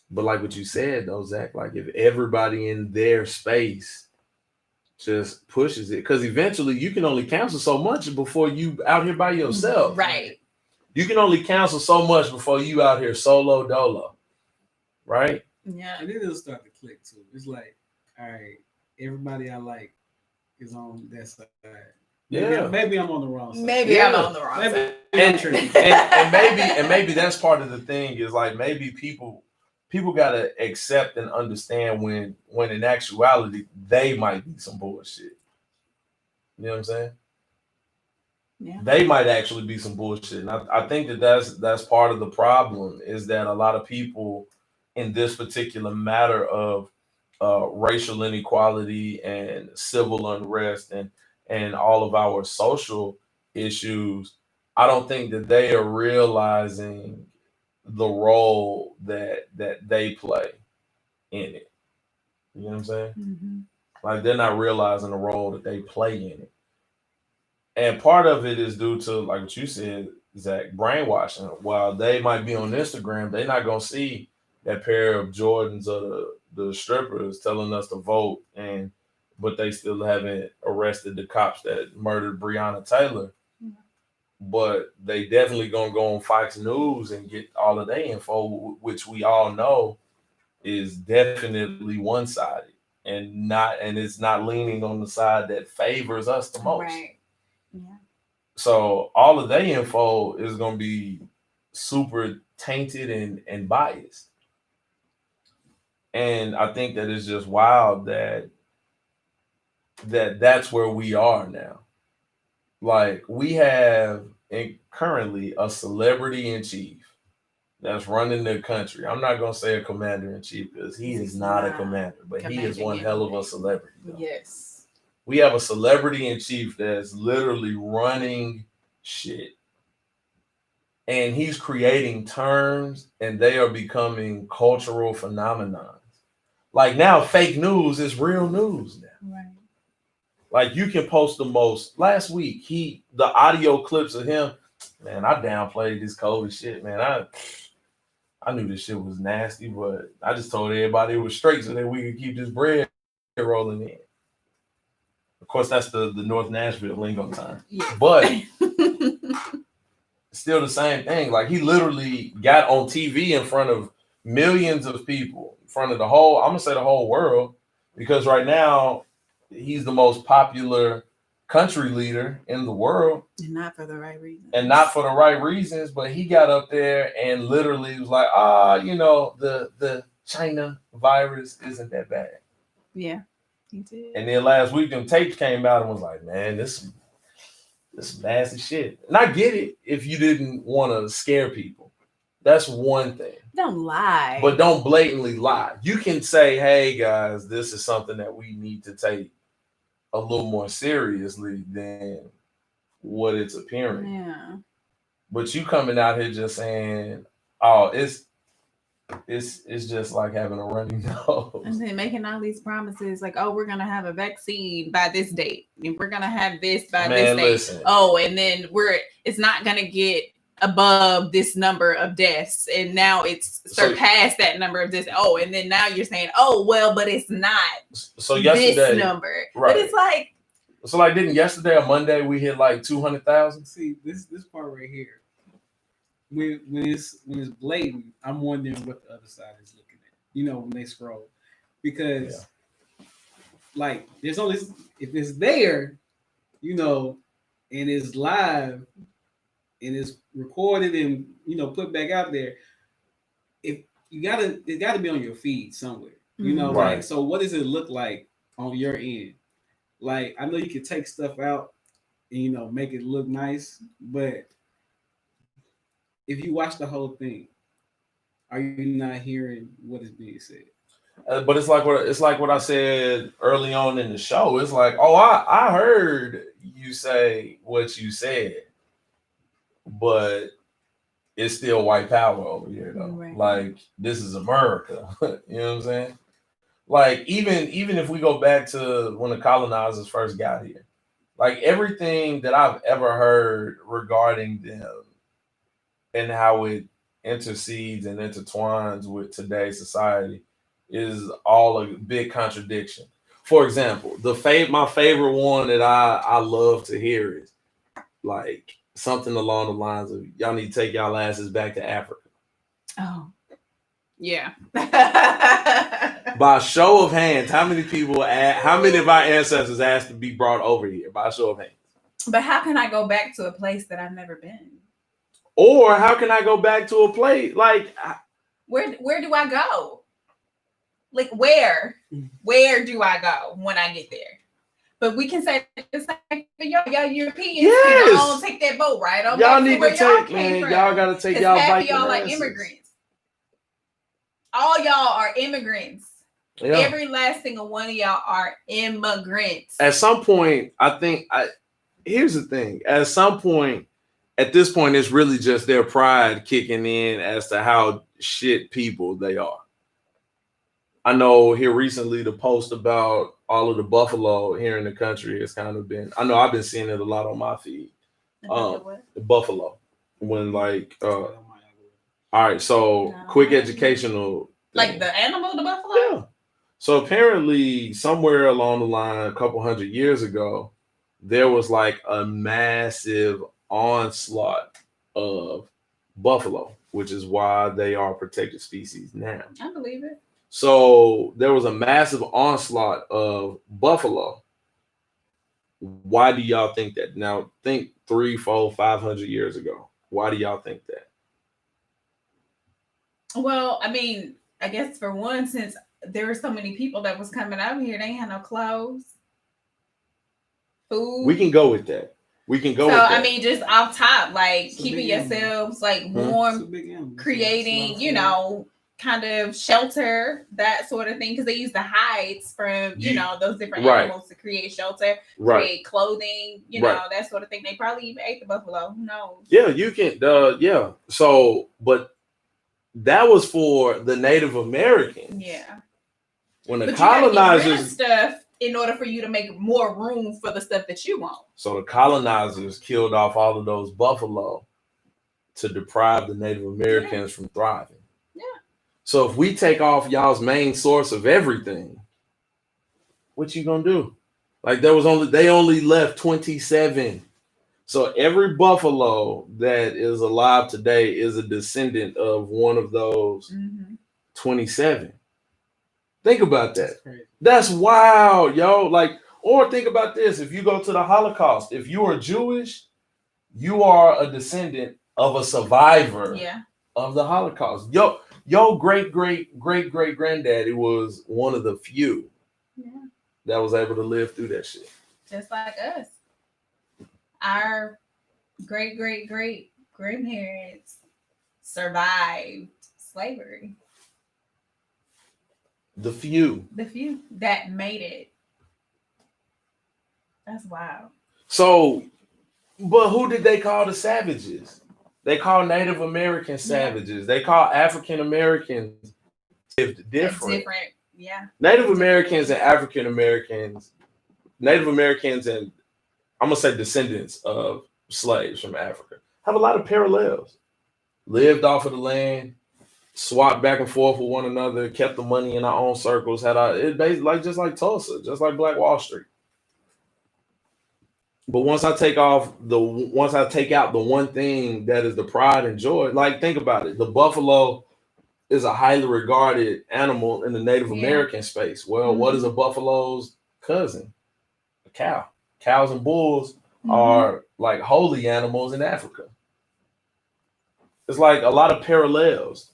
But like what you said though, Zach, like if everybody in their space just pushes it, because eventually you can only cancel so much before you out here by yourself. Right. You can only cancel so much before you out here solo dolo. Right? Yeah. And then it'll start to click too. It's like, all right, everybody I like is on that side. Maybe I'm on the wrong side. Maybe I'm on the wrong side. And maybe that's part of the thing is like maybe people gotta accept and understand when in actuality they might be some bullshit. You know what I'm saying? Yeah. They might actually be some bullshit. And I think that's part of the problem is that a lot of people in this particular matter of racial inequality and civil unrest and all of our social issues, I don't think that they are realizing the role that they play in it. You know what I'm saying? Like they're not realizing the role that they play in it. And part of it is due to, like what you said, Zach, brainwashing. While they might be on Instagram, they're not gonna see that pair of Jordans or the strippers telling us to vote, but they still haven't arrested the cops that murdered Breonna Taylor. But they definitely gonna go on Fox News and get all of their info, which we all know is definitely one-sided and it's not leaning on the side that favors us the most. Right. Yeah. So all of their info is gonna be super tainted and biased. And I think that it's just wild that's where we are now. Like we have currently a celebrity in chief that's running the country. I'm not gonna say a commander in chief because he is not a commander, but he is one hell of a celebrity. Though. Yes. We have a celebrity in chief that's literally running shit. And he's creating terms and they are becoming cultural phenomenons. Like now, fake news is real news now. Right. Like you can post the most. Last week, the audio clips of him, man, I downplayed this COVID shit, man. I knew this shit was nasty, but I just told everybody it was straight so that we could keep this bread rolling in. Of course, that's the North Nashville lingo time. Yeah. But still the same thing. Like he literally got on TV in front of millions of people, in front of the whole, I'm gonna say the whole world, because right now he's the most popular country leader in the world. And not for the right reason. And not for the right reasons, but he got up there and literally was like, the China virus isn't that bad. Yeah, he did. And then last week, them tapes came out and was like, man, this nasty shit. And I get it if you didn't want to scare people. That's one thing. Don't lie. But don't blatantly lie. You can say, hey, guys, this is something that we need to take a little more seriously than what it's appearing. Yeah. But you coming out here just saying, oh, it's just like having a runny nose. And then making all these promises like, oh, we're gonna have a vaccine by this date, and we're gonna have this by this date. Listen. Oh, and then it's not gonna get above this number of deaths, and now it's surpassed that number of deaths. Oh, and then now you're saying, oh, well, but it's not so yesterday, this number. Right. But it's like, so like didn't yesterday or Monday we hit like 200,000? See, this part right here. When it's blatant, I'm wondering what the other side is looking at. You know, when they scroll, because like there's only if it's there, you know, and it's live and it's recorded and put back out there. If it gotta be on your feed somewhere. You know, right. Like so. What does it look like on your end? Like I know you can take stuff out and make it look nice, but if you watch the whole thing, are you not hearing what is being said? But it's like what I said early on in the show. It's like, oh, I heard you say what you said, but it's still white power over here, though. Right. Like this is America. You know what I'm saying? Like even if we go back to when the colonizers first got here, like everything that I've ever heard regarding them and how it intercedes and intertwines with today's society is all a big contradiction. For example, my favorite one that I love to hear is like something along the lines of y'all need to take y'all asses back to Africa. Oh, yeah. By a show of hands, how many of our ancestors asked to be brought over here? By a show of hands. But how can I go back to a place that I've never been? Or how can I go back to a place like where do I go? Like where do I go when I get there? But we can say it's like y'all Europeans, y'all take that boat right on. Y'all need to take, man. Y'all gotta take y'all bike. Y'all like immigrants. All y'all are immigrants. Yeah. Every last single one of y'all are immigrants. At some point, here's the thing. At this point, it's really just their pride kicking in as to how shit people they are. I know here recently the post about all of the buffalo here in the country has kind of been, I know I've been seeing it a lot on my feed. The buffalo. When like, all right, so quick educational thing. Like the animal, the buffalo? Yeah. So apparently somewhere along the line, a couple hundred years ago, there was like a massive onslaught of buffalo, which is why they are protected species now. I believe it. So there was a massive onslaught of buffalo. Why do y'all think that? Now think 300, 400, 500 years ago. Why do y'all think that? Well, I mean, I guess for one, since there were so many people that was coming out here, they ain't had no clothes, food. We can go with that. We can go. So with that. I mean, just off top, like keeping yourselves like warm, creating, kind of shelter, that sort of thing, because they use the hides from those different animals to create shelter, create clothing, that sort of thing. They probably even ate the buffalo. Who knows? Yeah, you can. Yeah. So, but that was for the Native Americans. Yeah. When the colonizers stuff in order for you to make more room for the stuff that you want. So the colonizers killed off all of those buffalo to deprive the Native Americans from thriving. Yeah. So if we take off y'all's main source of everything, what you gonna do? Like they only left 27. So every buffalo that is alive today is a descendant of one of those 27. Think about That's that. crazy. That's wild, yo. Like, or think about this. If you go to the Holocaust, if you are Jewish, you are a descendant of a survivor of the Holocaust. Yo great granddaddy was one of the few that was able to live through that shit. Just like us. Our great grandparents survived slavery. The few that made it. That's wild. So, but who did they call the savages? They call Native American savages. They call African Americans different. Native Americans and African Americans, Native Americans and I'm gonna say descendants of slaves from Africa have a lot of parallels. Lived off of the land, swapped back and forth with one another, kept the money in our own circles, it basically like just like Tulsa, just like Black Wall Street. But once I take out the one thing that is the pride and joy, like think about it. The buffalo is a highly regarded animal in the Native American space. Well, what is a buffalo's cousin? A cow. Cows and bulls are like holy animals in Africa. It's like a lot of parallels.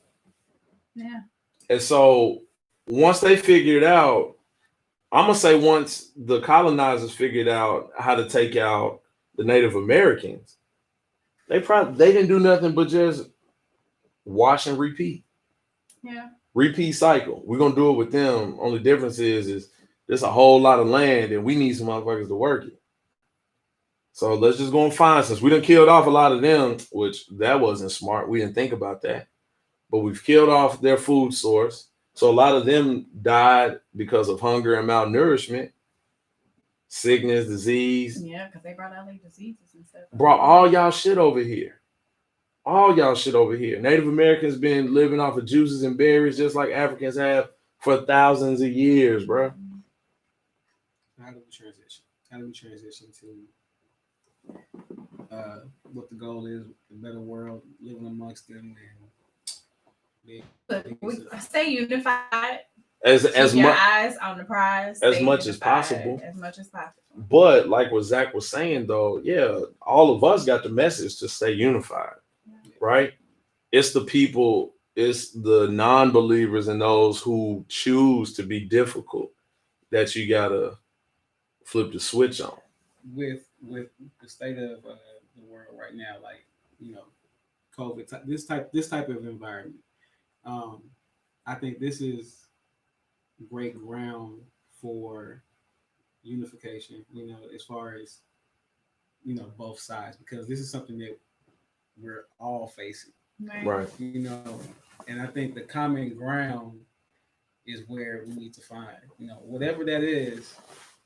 Yeah. And so once they figured out, I'm gonna say once the colonizers figured out how to take out the Native Americans, they didn't do nothing but just wash and repeat. Yeah. Repeat cycle. We're gonna do it with them. Only difference is there's a whole lot of land and we need some motherfuckers to work it. So let's just go and find, since we done killed off a lot of them, which that wasn't smart. We didn't think about that. But we've killed off their food source. So a lot of them died because of hunger and malnourishment, sickness, disease. Yeah, because they brought all these diseases and stuff. Brought all y'all shit over here. All y'all shit over here. Native Americans been living off of juices and berries just like Africans have for thousands of years, bro. How do we transition? How do we transition to what the goal is, a better world, living amongst them, and we stay unified. As your eyes on the prize. As much as possible. As much as possible. But like what Zach was saying, though, yeah, all of us got the message to stay unified, right? It's the people, it's the non-believers and those who choose to be difficult that you gotta flip the switch on. With the state of the world right now, like COVID, this type of environment, I think this is great ground for unification. As far as both sides, because this is something that we're all facing, right? And I think the common ground is where we need to find, whatever that is.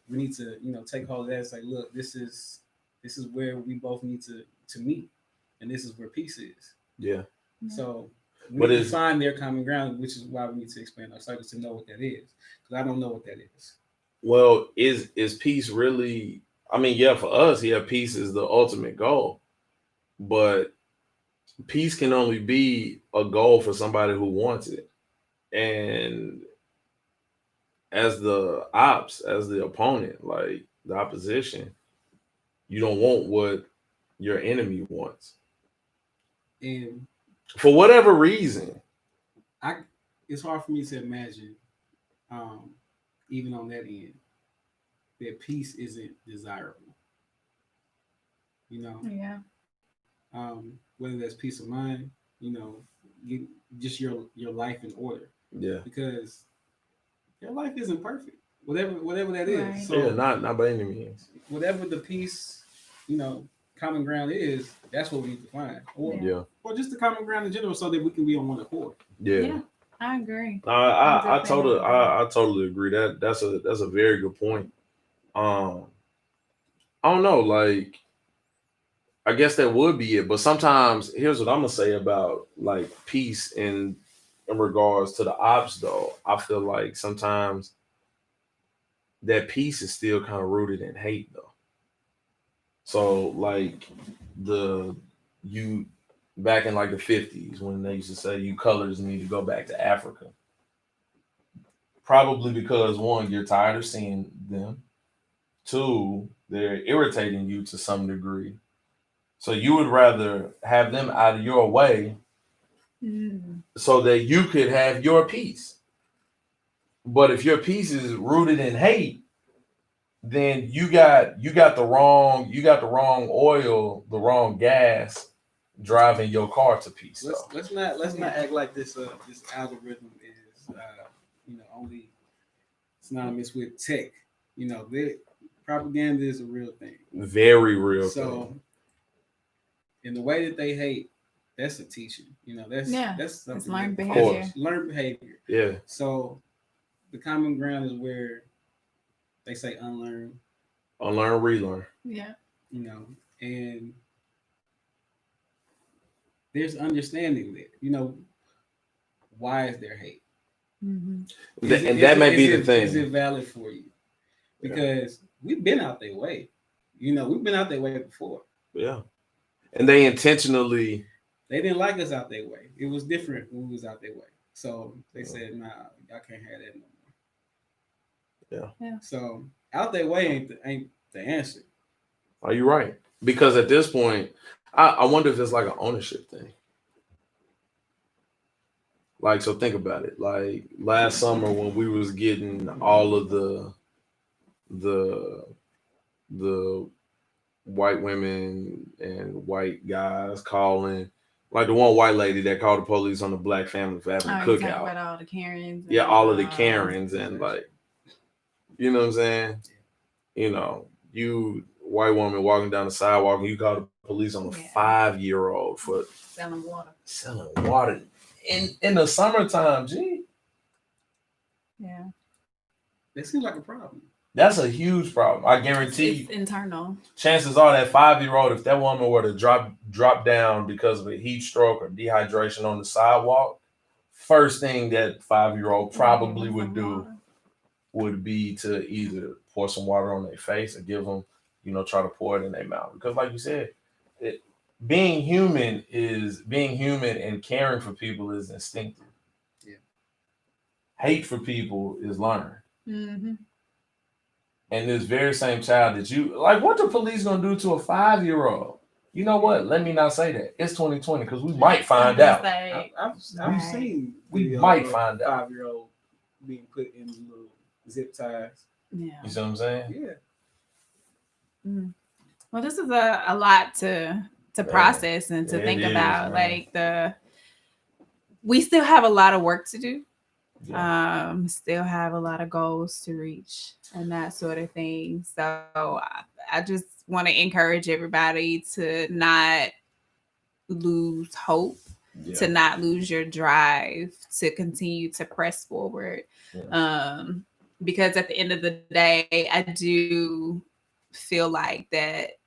We need to, take hold of that and say, look, this is where we both need to meet, and this is where peace is. Yeah. So we need to find their common ground, which is why we need to expand our circles to know what that is. Because I don't know what that is. Well, is peace really? I mean, yeah, for us, yeah, peace is the ultimate goal, but peace can only be a goal for somebody who wants it, and as the opponent, like the opposition, you don't want what your enemy wants. And for whatever reason, it's hard for me to imagine, even on that end, that peace isn't desirable. Yeah. Whether that's peace of mind, get just your life in order. Yeah. Because your life isn't perfect, whatever that is. Right. So yeah, not by any means. Whatever the peace, common ground is, that's what we need to find. Or just the common ground in general, so that we can be on one accord. Yeah, I agree. I totally agree. That's a very good point. I don't know, like I guess that would be it. But sometimes here's what I'm gonna say about like peace in regards to the ops, though. I feel like sometimes that peace is still kind of rooted in hate, though. So like the you back in like the 50s when they used to say you colors need to go back to Africa. Probably because one, you're tired of seeing them. Two, they're irritating you to some degree. So you would rather have them out of your way Mm. so that you could have your peace. But if your peace is rooted in hate, then you got the wrong oil, the wrong gas driving your car to peace though. Let's not act like this algorithm is only synonymous with tech. The propaganda is a real thing. Very real So thing. in the way that they hate, that's a teaching. Yeah, That's it's something learned that, Of behavior. course. learned behavior. Yeah. So the common ground is where they say unlearn, Unlearn, relearn. Yeah. and there's understanding there. Why is there hate? Mm-hmm. And that may be the Is thing. it valid for you? Yeah. Because we've been out their way. We've been out their way before. Yeah. And they intentionally. They didn't like us out their way. It was different when we was out their way. So they said, "Nah, y'all can't have that no more." Yeah. So out their way ain't the answer. Are you right? Because at this point, I wonder if it's like an ownership thing. Like, so think about it. Like last summer when we was getting all of the the white women and white guys calling, like the one white lady that called the police on the black family for having a Oh, you talking cookout. about all the Karens? Yeah, And, all of the Karens and like, you know what I'm saying? You white woman walking down the sidewalk and you call the police on a Yeah. 5-year-old for selling water. selling water in the summertime. Gee, Yeah. It seems like a problem. that's a huge problem. I guarantee It's you. internal. Chances are that 5-year-old, if that woman were to drop down because of a heat stroke or dehydration on the sidewalk, first thing that 5-year-old probably would do would be to either pour some water on their face or give them, try to pour it in their mouth. Because, like you said, it, being human and caring for people is instinctive. Yeah. Hate for people is learned. Mm-hmm. And this very same child that you like, what the police gonna do to a 5-year-old? You know what? Let me not say that. It's 2020 because we might find out. I've seen We video might of find out. 5-year-old being put in little zip ties. Yeah. You see what I'm saying? Yeah. Mm. Well, this is a lot to process and to think about. Man. Like we still have a lot of work to do. Yeah. Still have a lot of goals to reach and that sort of thing. So I just want to encourage everybody to not lose hope, Yeah. to not lose your drive, to continue to press forward. Yeah. Because at the end of the day, I do feel like that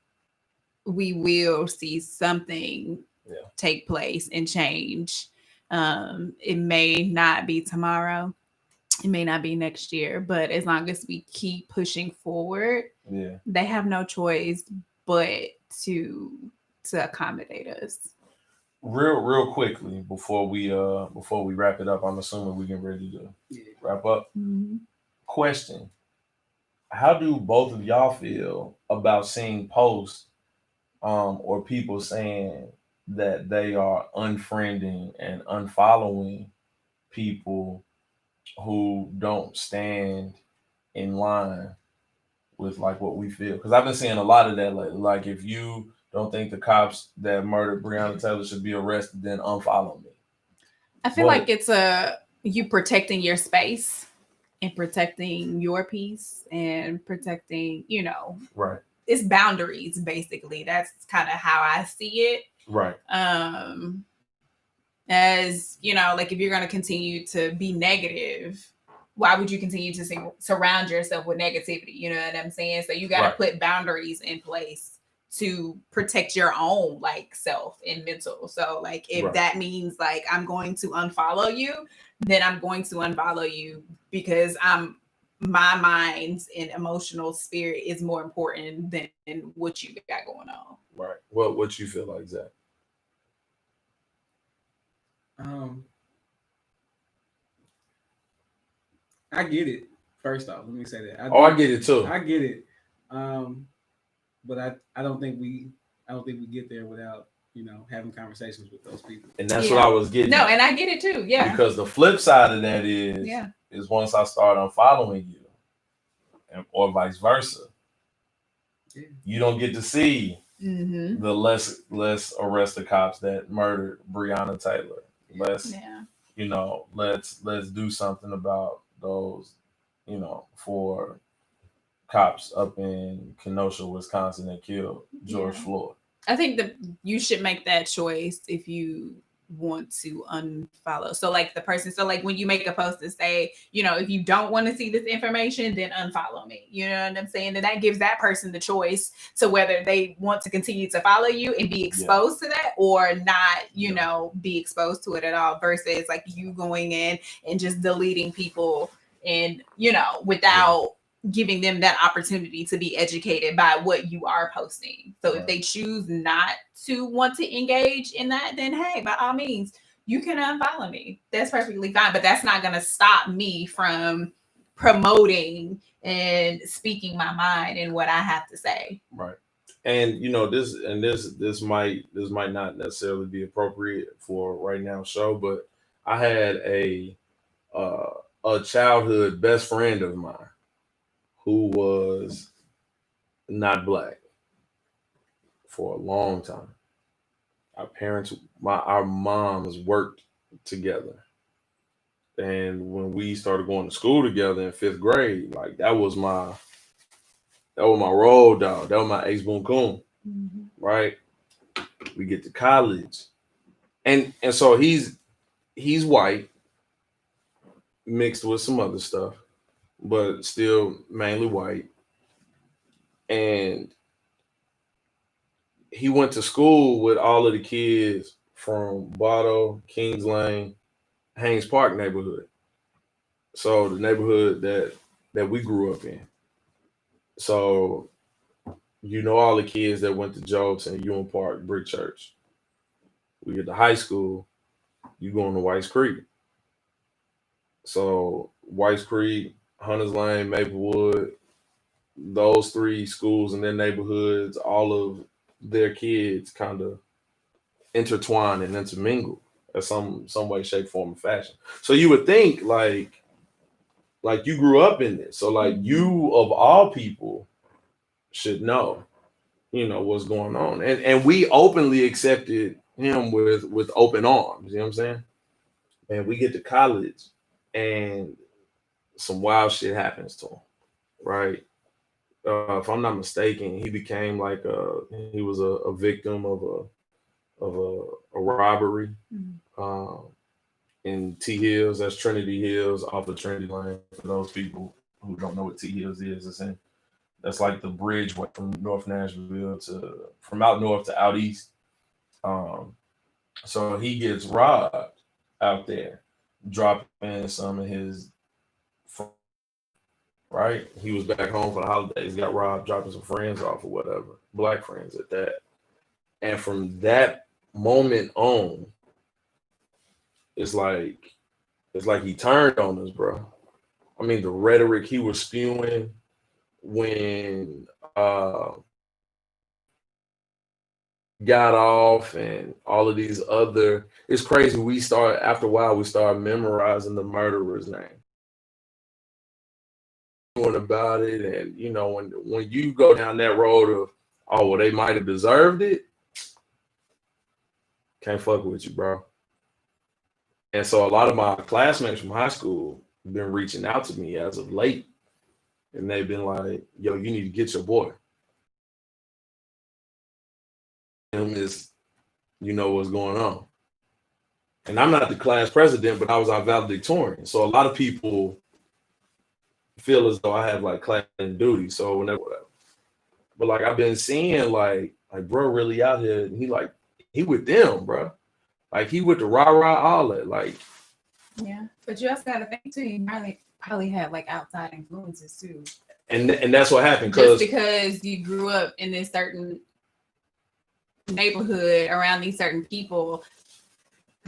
we will see something take place and change. It may not be tomorrow, it may not be next year, but as long as we keep pushing forward, they have no choice but to accommodate us. Real quickly before we wrap it up, I'm assuming we get ready to wrap up. Mm-hmm. Question: how do both of y'all feel about seeing posts or people saying that they are unfriending and unfollowing people who don't stand in line with like what we feel? Because I've been seeing a lot of that lately. Like, if you don't think the cops that murdered Breonna Taylor should be arrested, then unfollow me. I feel like it's you protecting your space and protecting your peace and protecting, right. It's boundaries, basically. That's kind of how I see it. Right. As like, if you're going to continue to be negative, why would you continue to surround yourself with negativity? You know what I'm saying? So you got to put boundaries in place to protect your own like self and mental. So like, if that means like I'm going to unfollow you, then I'm going to unfollow you because I'm my mind's and emotional spirit is more important than what you got going on. Right. What you feel like, Zach? Um, I get it. First off, let me say that. I get it too. I get it. But I don't think we get there without having conversations with those people. And that's what I was getting. No, and I get it too. Yeah. Because the flip side of that is once I start unfollowing you, or vice versa, you don't get to see the less arrested cops that murdered Breonna Taylor. Let's do something about those, for cops up in Kenosha, Wisconsin that killed George Floyd. I think that you should make that choice if you want to unfollow. So like the person, so like when you make a post and say, if you don't want to see this information, then unfollow me. You know what I'm saying? And that gives that person the choice to whether they want to continue to follow you and be exposed to that or not, be exposed to it at all, versus like you going in and just deleting people and, without giving them that opportunity to be educated by what you are posting. So if they choose not to want to engage in that, then hey, by all means, you can unfollow me. That's perfectly fine. But that's not going to stop me from promoting and speaking my mind and what I have to say. Right. And this might not necessarily be appropriate for right now show, but I had a childhood best friend of mine who was not Black for a long time. Our moms worked together. And when we started going to school together in 5th grade, like that was my road dog. That was my ex boom coon. Right? We get to college. And so he's white, mixed with some other stuff, but still mainly white. And he went to school with all of the kids from Botto, Kings Lane, Haynes Park neighborhood. So the neighborhood that we grew up in. So all the kids that went to Jolton, Ewan Park, Brick Church. We get to high school, you going to Whites Creek. So Whites Creek, Hunters Lane, Maplewood, those 3 schools in their neighborhoods, all of their kids kind of intertwine and intermingle in some way, shape, form, or fashion. So you would think like you grew up in this. So like you of all people should know, what's going on. And we openly accepted him with open arms. You know what I'm saying? And we get to college and some wild shit happens to him, right? If I'm not mistaken, he became like he was a victim of a robbery in T Hills. That's Trinity Hills off of Trinity Lane. For those people who don't know what T Hills is, that's like the bridge from North Nashville from out north to out east. So he gets robbed out there, dropping some of his. Right, he was back home for the holidays, got robbed, dropping some friends off or whatever, Black friends at that. And from that moment on, it's like he turned on us, bro. I mean, the rhetoric he was spewing when got off and all of these other, it's crazy. After a while, we started memorizing the murderer's name. About it, and when you go down that road of, oh well, they might have deserved it, can't fuck with you, bro. And so a lot of my classmates from high school have been reaching out to me as of late, and they've been like, yo, you need to get your boy. Is what's going on. And I'm not the class president, but I was our valedictorian. So a lot of people feel as though I have like class and duty. So whenever, but like I've been seeing like bro really out here, and he with them, bro. Like he with the rah-rah, all that. Like yeah. But you also gotta think too, probably have like outside influences too. And that's what happened Just because you grew up in this certain neighborhood around these certain people,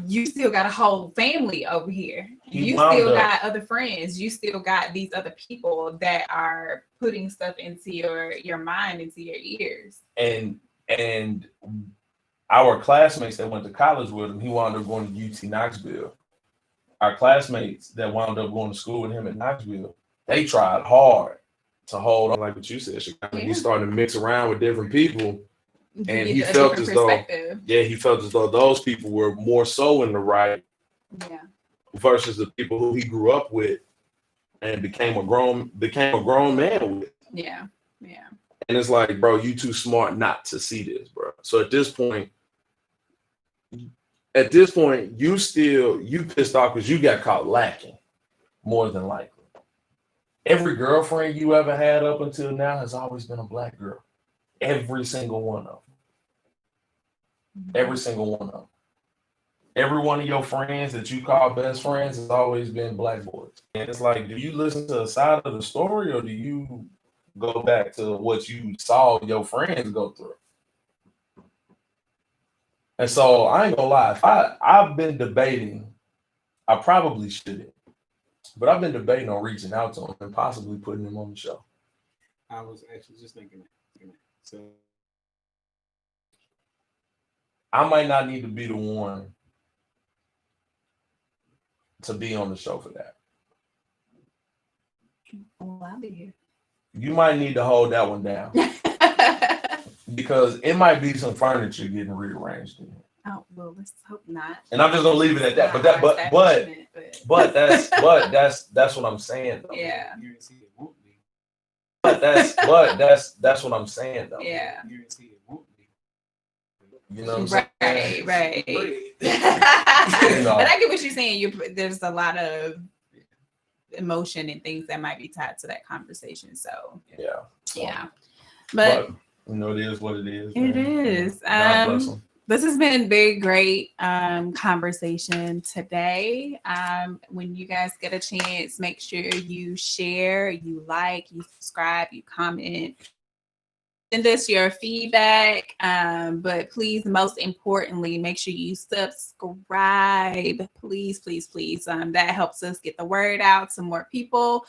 you still got a whole family over here. You still got other friends. You still got these other people that are putting stuff into your mind, into your ears. And our classmates that went to college with him, he wound up going to UT Knoxville. Our classmates that wound up going to school with him at Knoxville, they tried hard to hold on, like what you said, Chicago. Yeah. He started to mix around with different people, and he felt as though, he felt as though those people were more so in the right, versus the people who he grew up with and became a grown man with. Yeah. And it's like, bro, you too smart not to see this, bro. So at this point, you pissed off because you got caught lacking, more than likely. Every girlfriend you ever had up until now has always been a black girl. Every single one of them. Every single one of them. Every one of your friends that you call best friends has always been black boys. And it's like, do you listen to a side of the story, or do you go back to what you saw your friends go through? And so I ain't gonna lie, if I've been debating, I probably shouldn't, but I've been debating on reaching out to him and possibly putting him on the show. I was actually just thinking that. So I might not need to be the one to be on the show for that. Well, I'll be here. You might need to hold that one down. Because it might be some furniture getting rearranged in here. Oh, well, let's hope not. And I'm just gonna leave it at that. But that's what I'm saying though. Yeah. But that's what I'm saying though. Yeah. You know what I'm saying? Right. You know. But I get what you're saying. There's a lot of emotion and things that might be tied to that conversation. So yeah. But you know, it is what it is. It is. This has been a very great conversation today. When you guys get a chance, make sure you share, you like, you subscribe, you comment. Send us your feedback. But please, most importantly, make sure you subscribe. Please. That helps us get the word out to more people.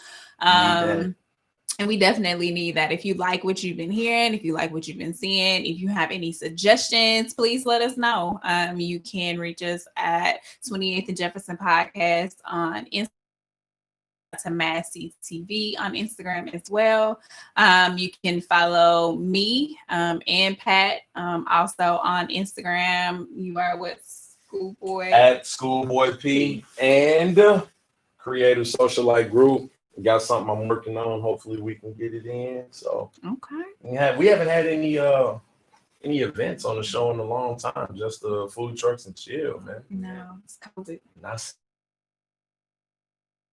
And we definitely need that. If you like what you've been hearing, if you like what you've been seeing, if you have any suggestions, please let us know. You can reach us at 28th and Jefferson Podcast on Instagram, to MassCtv on Instagram as well. You can follow me and Pat also on Instagram. You are what, Schoolboy? At Schoolboy P and Creative Socialite Group. We got something I'm working on. Hopefully we can get it in. So okay. We haven't had any events on the show in a long time. Just food trucks and chill, man. No, it's COVID. Nice.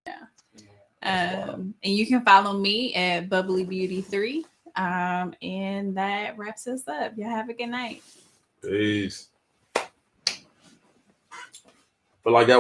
Yeah. And you can follow me at Bubbly Beauty 3. And that wraps us up. Y'all have a good night. Peace. But like that.